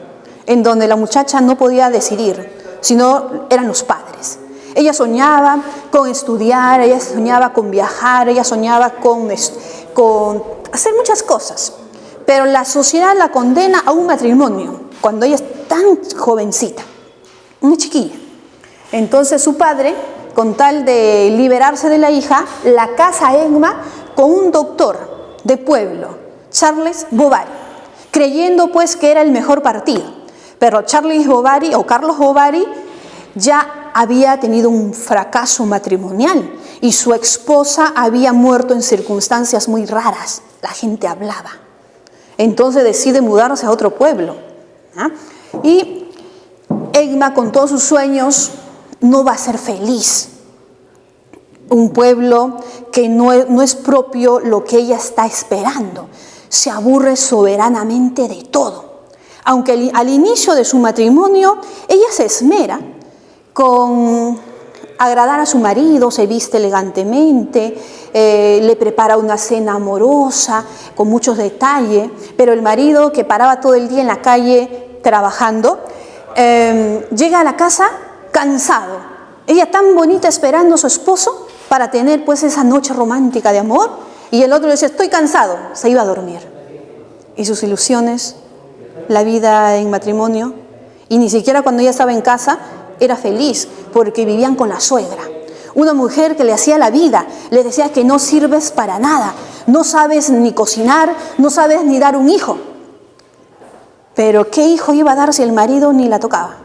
en donde la muchacha no podía decidir, sino eran los padres. Ella soñaba con estudiar, ella soñaba con viajar, ella soñaba con hacer muchas cosas, pero la sociedad la condena a un matrimonio cuando ella es tan jovencita, una chiquilla. Entonces su padre, con tal de liberarse de la hija, la casa a Emma con un doctor de pueblo, Charles Bovary, creyendo pues que era el mejor partido. Pero Charles Bovary o Carlos Bovary ya había tenido un fracaso matrimonial y su esposa había muerto en circunstancias muy raras. La gente hablaba. Entonces decide mudarse a otro pueblo. Y Emma, con todos sus sueños, no va a ser feliz. Un pueblo que no es propio lo que ella está esperando. Se aburre soberanamente de todo. Aunque al inicio de su matrimonio, ella se esmera con agradar a su marido, se viste elegantemente, le prepara una cena amorosa, con muchos detalles, pero el marido, que paraba todo el día en la calle trabajando, llega a la casa cansado. Ella tan bonita esperando a su esposo para tener pues esa noche romántica de amor, y el otro le dice, estoy cansado, se iba a dormir. Y sus ilusiones, la vida en matrimonio, y ni siquiera cuando ella estaba en casa era feliz, porque vivían con la suegra, una mujer que le hacía la vida, le decía que no sirves para nada, no sabes ni cocinar, no sabes ni dar un hijo. Pero ¿qué hijo iba a dar si el marido ni la tocaba?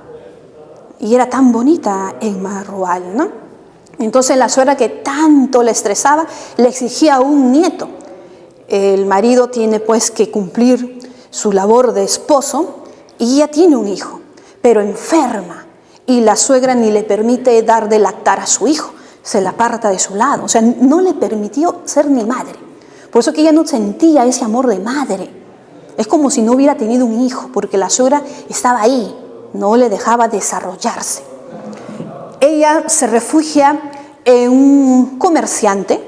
Y era tan bonita Emma Roual, ¿no? Entonces la suegra, que tanto le estresaba, le exigía un nieto. El marido tiene pues que cumplir su labor de esposo y ella tiene un hijo, pero enferma, y la suegra ni le permite dar de lactar a su hijo, se la aparta de su lado, o sea, no le permitió ser ni madre. Por eso que ella no sentía ese amor de madre. Es como si no hubiera tenido un hijo, porque la suegra estaba ahí, no le dejaba desarrollarse. Ella se refugia en un comerciante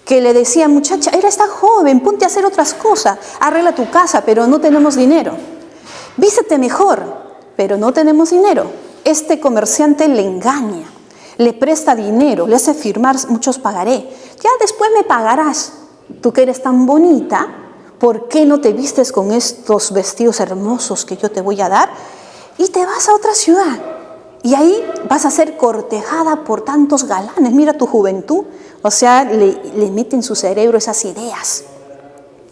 que le decía, muchacha, eres tan joven, ponte a hacer otras cosas, arregla tu casa, pero no tenemos dinero. Vístete mejor, pero no tenemos dinero. Este comerciante le engaña, le presta dinero, le hace firmar muchos pagaré. Ya después me pagarás. Tú que eres tan bonita, ¿por qué no te vistes con estos vestidos hermosos que yo te voy a dar? Y te vas a otra ciudad. Y ahí vas a ser cortejada por tantos galanes. Mira tu juventud. O sea, le mete en su cerebro esas ideas.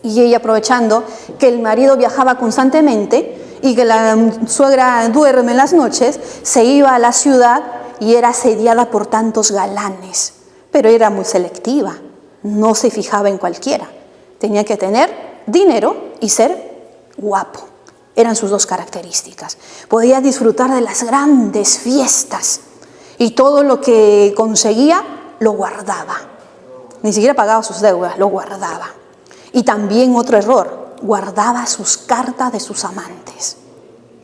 Y ella, aprovechando que el marido viajaba constantemente y que la suegra duerme en las noches, se iba a la ciudad y era asediada por tantos galanes. Pero era muy selectiva. No se fijaba en cualquiera. Tenía que tener dinero y ser guapo. Eran sus dos características. Podía disfrutar de las grandes fiestas y todo lo que conseguía lo guardaba. Ni siquiera pagaba sus deudas, lo guardaba. Y también otro error, guardaba sus cartas de sus amantes.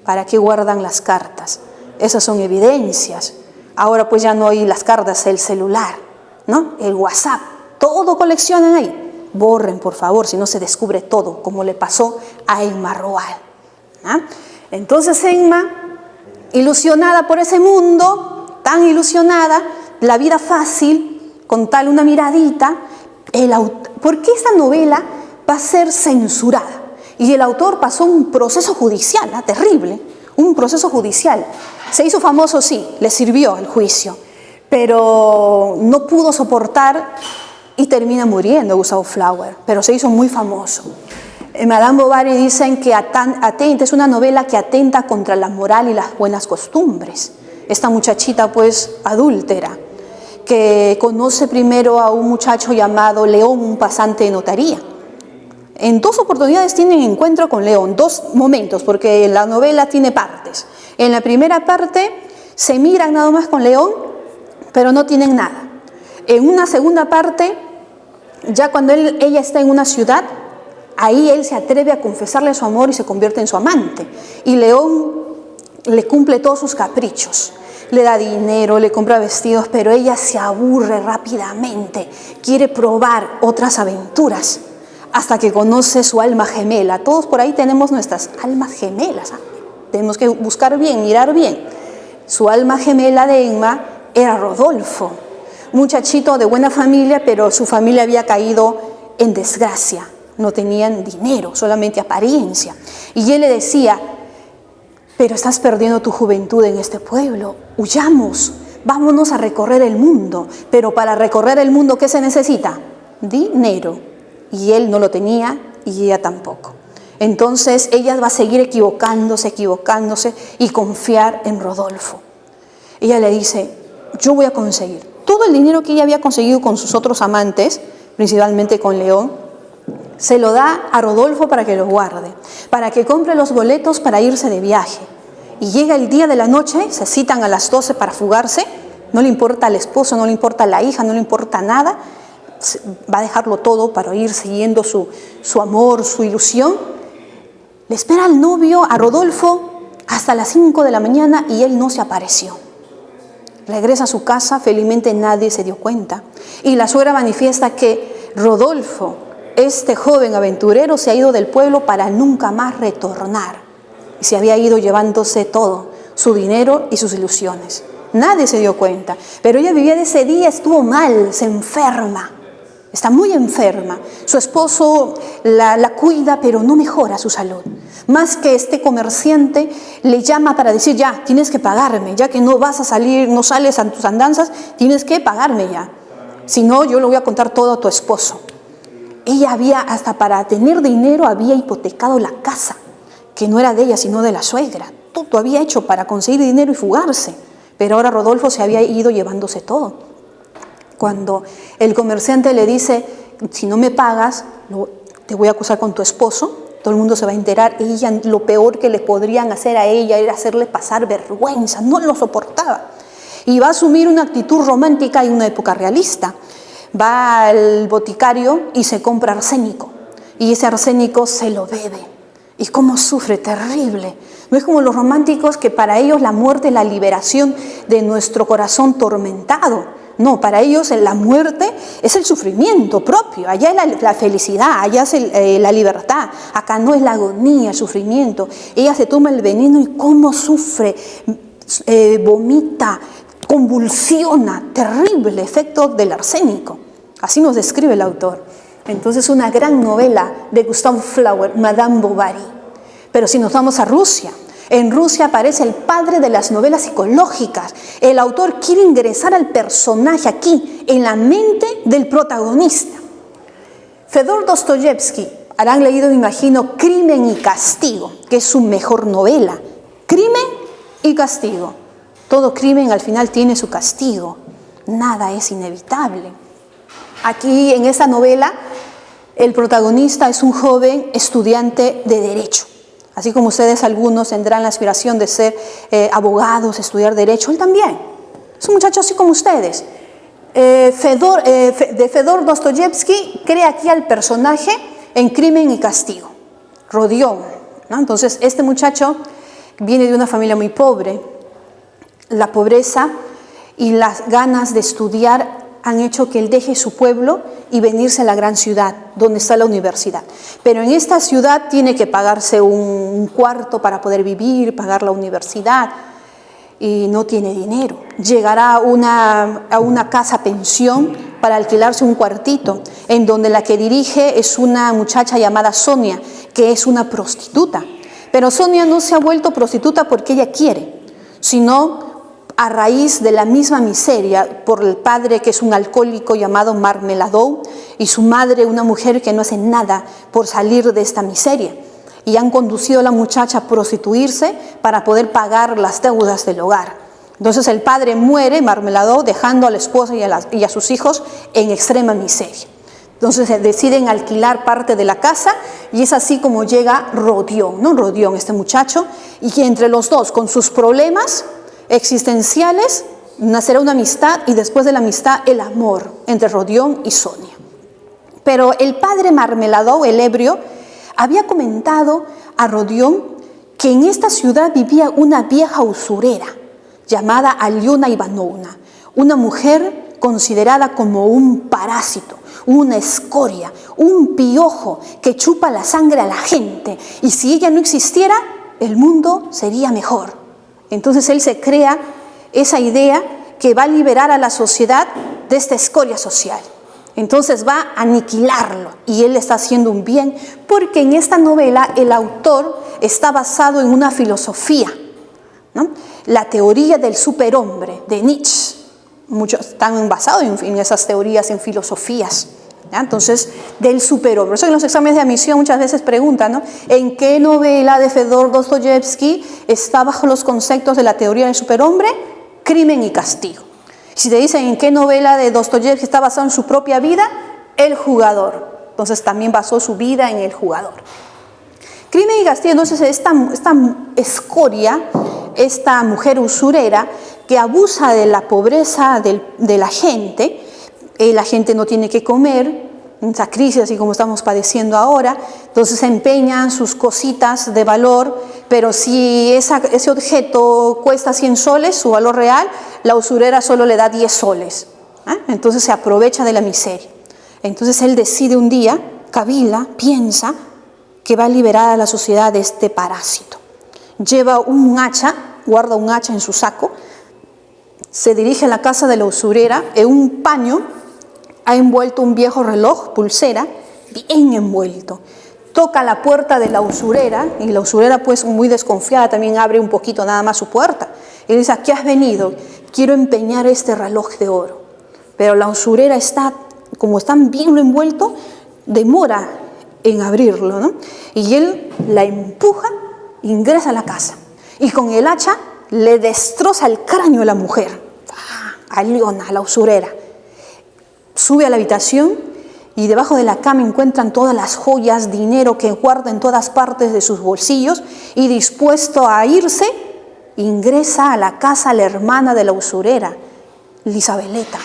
¿Para qué guardan las cartas? Esas son evidencias. Ahora pues ya no hay las cartas, el celular, ¿no? El WhatsApp, todo coleccionan ahí. Borren, por favor, si no se descubre todo, como le pasó a Emma Roald. ¿Ah? Entonces Emma, ilusionada por ese mundo, tan ilusionada, la vida fácil, con tal una miradita, ¿por qué esta novela va a ser censurada? Y el autor pasó un proceso judicial, terrible, un proceso judicial. Se hizo famoso, sí, le sirvió el juicio, pero no pudo soportar y termina muriendo Gustave Flaubert, pero se hizo muy famoso. Madame Bovary dicen que es una novela que atenta contra la moral y las buenas costumbres. Esta muchachita pues adúltera, que conoce primero a un muchacho llamado León, un pasante de notaría. En dos oportunidades tienen encuentro con León, dos momentos, porque la novela tiene partes. En la primera parte se miran nada más con León, pero no tienen nada. En una segunda parte, ya cuando ella está en una ciudad, ahí él se atreve a confesarle su amor y se convierte en su amante. Y León le cumple todos sus caprichos. Le da dinero, le compra vestidos, pero ella se aburre rápidamente. Quiere probar otras aventuras hasta que conoce su alma gemela. Todos por ahí tenemos nuestras almas gemelas. Tenemos que buscar bien, mirar bien. Su alma gemela de Emma era Rodolfo, muchachito de buena familia, pero su familia había caído en desgracia. No tenían dinero, solamente apariencia. Y él le decía, pero estás perdiendo tu juventud en este pueblo, huyamos, vámonos a recorrer el mundo. Pero para recorrer el mundo, ¿qué se necesita? Dinero. Y él no lo tenía y ella tampoco. Entonces ella va a seguir equivocándose y confiar en Rodolfo. Ella le dice, yo voy a conseguir todo el dinero que ella había conseguido con sus otros amantes, principalmente con León, se lo da a Rodolfo para que lo guarde, para que compre los boletos para irse de viaje. Y llega el día de la noche, se citan a las 12 para fugarse, no le importa al esposo, no le importa a la hija, no le importa nada, va a dejarlo todo para ir siguiendo su amor, su ilusión. Le espera al novio, a Rodolfo, hasta las 5 de la mañana y él no se apareció. Regresa a su casa, felizmente nadie se dio cuenta. Y la suegra manifiesta que Rodolfo, este joven aventurero, se ha ido del pueblo para nunca más retornar. Y se había ido llevándose todo, su dinero y sus ilusiones. Nadie se dio cuenta, pero ella vivía de ese día, estuvo mal, se enferma. Está muy enferma. Su esposo la cuida, pero no mejora su salud. Más que este comerciante le llama para decir, ya, tienes que pagarme, ya que no vas a salir, no sales a tus andanzas, tienes que pagarme ya. Si no, yo le voy a contar todo a tu esposo. Ella había, hasta para tener dinero, había hipotecado la casa, que no era de ella, sino de la suegra. Todo había hecho para conseguir dinero y fugarse. Pero ahora Rodolfo se había ido llevándose todo. Cuando el comerciante le dice, si no me pagas, te voy a acusar con tu esposo, todo el mundo se va a enterar. Ella, lo peor que le podrían hacer a ella era hacerle pasar vergüenza, no lo soportaba. Y va a asumir una actitud romántica en una época realista. Va al boticario y se compra arsénico. Y ese arsénico se lo bebe. Y cómo sufre, terrible. No es como los románticos que para ellos la muerte es la liberación de nuestro corazón tormentado. No, para ellos la muerte es el sufrimiento propio, allá es la felicidad, allá es la libertad, acá no es la agonía, el sufrimiento. Ella se toma el veneno y cómo sufre, vomita, convulsiona, terrible efecto del arsénico. Así nos describe el autor. Entonces, una gran novela de Gustave Flaubert, Madame Bovary. Pero si nos vamos a Rusia, en Rusia aparece el padre de las novelas psicológicas. El autor quiere ingresar al personaje aquí, en la mente del protagonista. Fedor Dostoyevsky, habrán leído, me imagino, Crimen y Castigo, que es su mejor novela. Crimen y castigo. Todo crimen al final tiene su castigo. Nada es inevitable. Aquí, en esta novela, el protagonista es un joven estudiante de Derecho. Así como ustedes, algunos tendrán la aspiración de ser abogados, estudiar Derecho, él también. Es un muchacho así como ustedes. De Fedor Dostoyevsky crea aquí al personaje en Crimen y Castigo, Rodión, ¿no? Entonces, este muchacho viene de una familia muy pobre. La pobreza y las ganas de estudiar han hecho que él deje su pueblo y venirse a la gran ciudad, donde está la universidad. Pero en esta ciudad tiene que pagarse un cuarto para poder vivir, pagar la universidad, y no tiene dinero. Llegará a una casa pensión para alquilarse un cuartito, en donde la que dirige es una muchacha llamada Sonia, que es una prostituta. Pero Sonia no se ha vuelto prostituta porque ella quiere, sino a raíz de la misma miseria por el padre, que es un alcohólico llamado Marmeladov, y su madre, una mujer que no hace nada por salir de esta miseria. Y han conducido a la muchacha a prostituirse para poder pagar las deudas del hogar. Entonces el padre muere, Marmeladov, dejando a la esposa y a sus hijos en extrema miseria. Entonces deciden alquilar parte de la casa y es así como llega Rodión, ¿no? Rodión, este muchacho, y que entre los dos, con sus problemas existenciales, nacerá una amistad, y después de la amistad el amor entre Rodión y Sonia. Pero el padre Marmeladov, el ebrio, había comentado a Rodión que en esta ciudad vivía una vieja usurera llamada Aliona Ivanovna, una mujer considerada como un parásito, una escoria, un piojo que chupa la sangre a la gente, y si ella no existiera, el mundo sería mejor. Entonces él se crea esa idea que va a liberar a la sociedad de esta escoria social. Entonces va a aniquilarlo, y él está haciendo un bien, porque en esta novela el autor está basado en una filosofía, ¿no? La teoría del superhombre de Nietzsche. Muchos están basados en esas teorías, en filosofías, ¿ya? Entonces, del superhombre. Por eso en los exámenes de admisión muchas veces preguntan, ¿no?, ¿en qué novela de Fedor Dostoyevsky está bajo los conceptos de la teoría del superhombre? Crimen y Castigo. Si te dicen en qué novela de Dostoyevsky está basado en su propia vida, El Jugador. Entonces también basó su vida en El Jugador. Crimen y Castigo, entonces, esta escoria, esta mujer usurera que abusa de la pobreza de la gente no tiene que comer, en esa crisis así como estamos padeciendo ahora, entonces empeñan sus cositas de valor, pero si ese objeto cuesta 100 soles, su valor real, la usurera solo le da 10 soles, ¿eh? Entonces se aprovecha de la miseria. Entonces él decide un día, cavila, piensa que va a liberar a la sociedad de este parásito. Lleva un hacha, guarda un hacha en su saco, se dirige a la casa de la usurera, en un paño ha envuelto un viejo reloj, pulsera, bien envuelto. Toca la puerta de la usurera, y la usurera, pues muy desconfiada, también abre un poquito nada más su puerta. Y dice: ¿a qué has venido? Quiero empeñar este reloj de oro. Pero la usurera como está bien envuelto, demora en abrirlo, ¿no? Y él la empuja, ingresa a la casa, y con el hacha le destroza el cráneo a la mujer, a Aliona, a la usurera. Sube a la habitación y debajo de la cama encuentran todas las joyas, dinero que guarda en todas partes de sus bolsillos, y dispuesto a irse, ingresa a la casa la hermana de la usurera, Lisabeleta,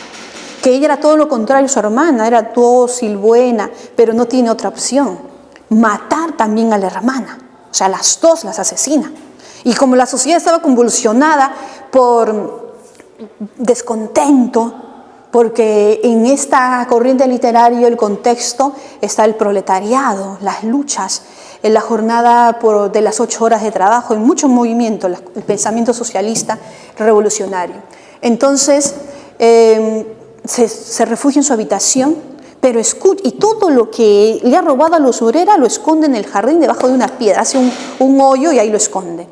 que ella era todo lo contrario a su hermana, era dócil, buena, pero no tiene otra opción: matar también a la hermana. O sea, las dos las asesina. Y como la sociedad estaba convulsionada por descontento, porque en esta corriente literaria el contexto está el proletariado, las luchas, en la jornada de las 8 horas de trabajo, en muchos movimientos, el pensamiento socialista revolucionario. Entonces, se refugia en su habitación, pero escucha, y todo lo que le ha robado a la usurera lo esconde en el jardín debajo de una piedra, hace un hoyo y ahí lo esconde,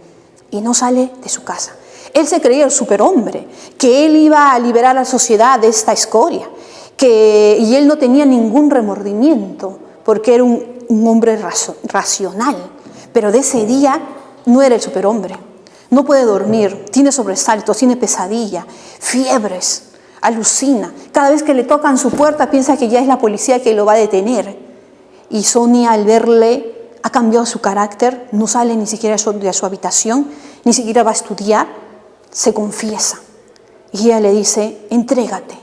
y no sale de su casa. Él se creía el superhombre, que él iba a liberar a la sociedad de esta escoria, y él no tenía ningún remordimiento, porque era un hombre racional. Pero de ese día no era el superhombre. No puede dormir, tiene sobresaltos, tiene pesadilla, fiebres, alucina. Cada vez que le tocan su puerta piensa que ya es la policía que lo va a detener. Y Sonia, al verle, ha cambiado su carácter, no sale ni siquiera de su habitación, ni siquiera va a estudiar, se confiesa. Y ella le dice, entrégate,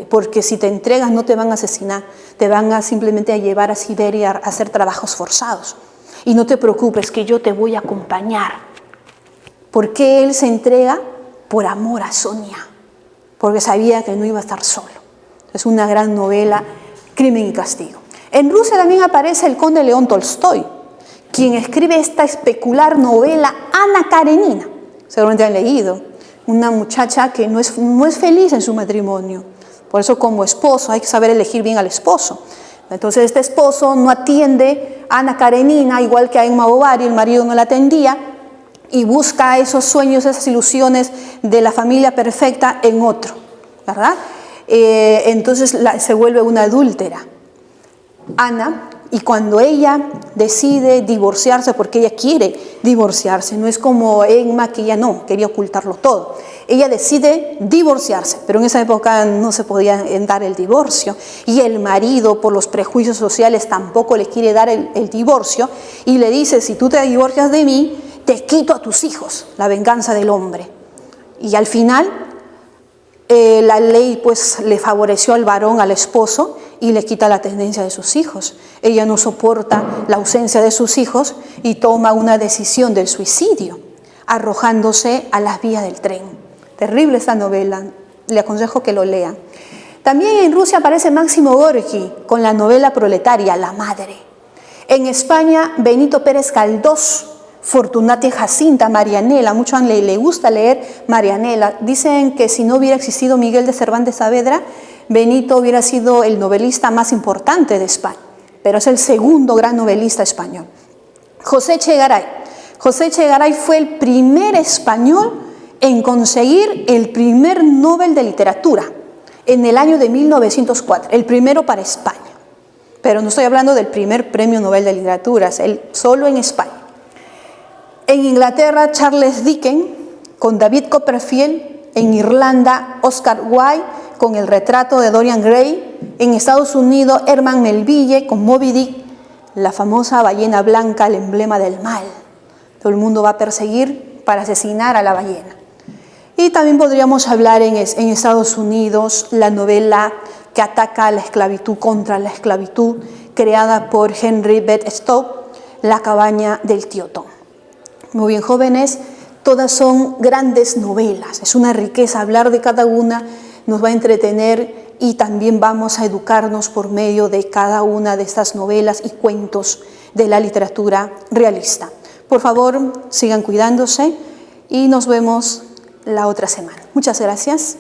porque si te entregas no te van a asesinar, te van a simplemente a llevar a Siberia a hacer trabajos forzados. Y no te preocupes, que yo te voy a acompañar. ¿Por qué él se entrega? Por amor a Sonia, porque sabía que no iba a estar solo. Es una gran novela, Crimen y Castigo. En Rusia también aparece el conde León Tolstoy, quien escribe esta especular novela Ana Karenina. Seguramente han leído. Una muchacha que no es feliz en su matrimonio. Por eso, como esposo, hay que saber elegir bien al esposo. Entonces, este esposo no atiende a Ana Karenina, igual que a Emma Bovary, el marido no la atendía, y busca esos sueños, esas ilusiones de la familia perfecta en otro, ¿verdad? Entonces se vuelve una adúltera, Ana, y cuando ella decide divorciarse, porque ella quiere divorciarse, no es como Emma, que ella no, quería ocultarlo todo. Ella decide divorciarse, pero en esa época no se podía dar el divorcio, y el marido, por los prejuicios sociales, tampoco le quiere dar el divorcio, y le dice, si tú te divorcias de mí, te quito a tus hijos, la venganza del hombre. Y al final, la ley pues le favoreció al varón, al esposo, y le quita la tendencia de sus hijos. Ella no soporta la ausencia de sus hijos y toma una decisión del suicidio, arrojándose a las vías del tren. Terrible esta novela, le aconsejo que lo lean. También en Rusia aparece Máximo Gorki con la novela proletaria La Madre. En España, Benito Pérez Galdós, Fortunata y Jacinta, Marianela. Mucho le gusta leer Marianela. Dicen que si no hubiera existido Miguel de Cervantes Saavedra, Benito hubiera sido el novelista más importante de España, pero es el segundo gran novelista español. José Echegaray. José Echegaray fue el primer español en conseguir el primer Nobel de Literatura en el año de 1904, el primero para España. Pero no estoy hablando del primer premio Nobel de Literatura, es solo en España. En Inglaterra, Charles Dickens con David Copperfield. En Irlanda, Oscar Wilde con El retrato de Dorian Gray. En Estados Unidos, Herman Melville con Moby Dick, la famosa ballena blanca, el emblema del mal. Todo el mundo va a perseguir para asesinar a la ballena. Y también podríamos hablar en Estados Unidos la novela que ataca a la esclavitud, contra la esclavitud, creada por Henry Beth Stowe, La cabaña del tío Tom. Muy bien, jóvenes, todas son grandes novelas. Es una riqueza hablar de cada una, nos va a entretener y también vamos a educarnos por medio de cada una de estas novelas y cuentos de la literatura realista. Por favor, sigan cuidándose y nos vemos la otra semana. Muchas gracias.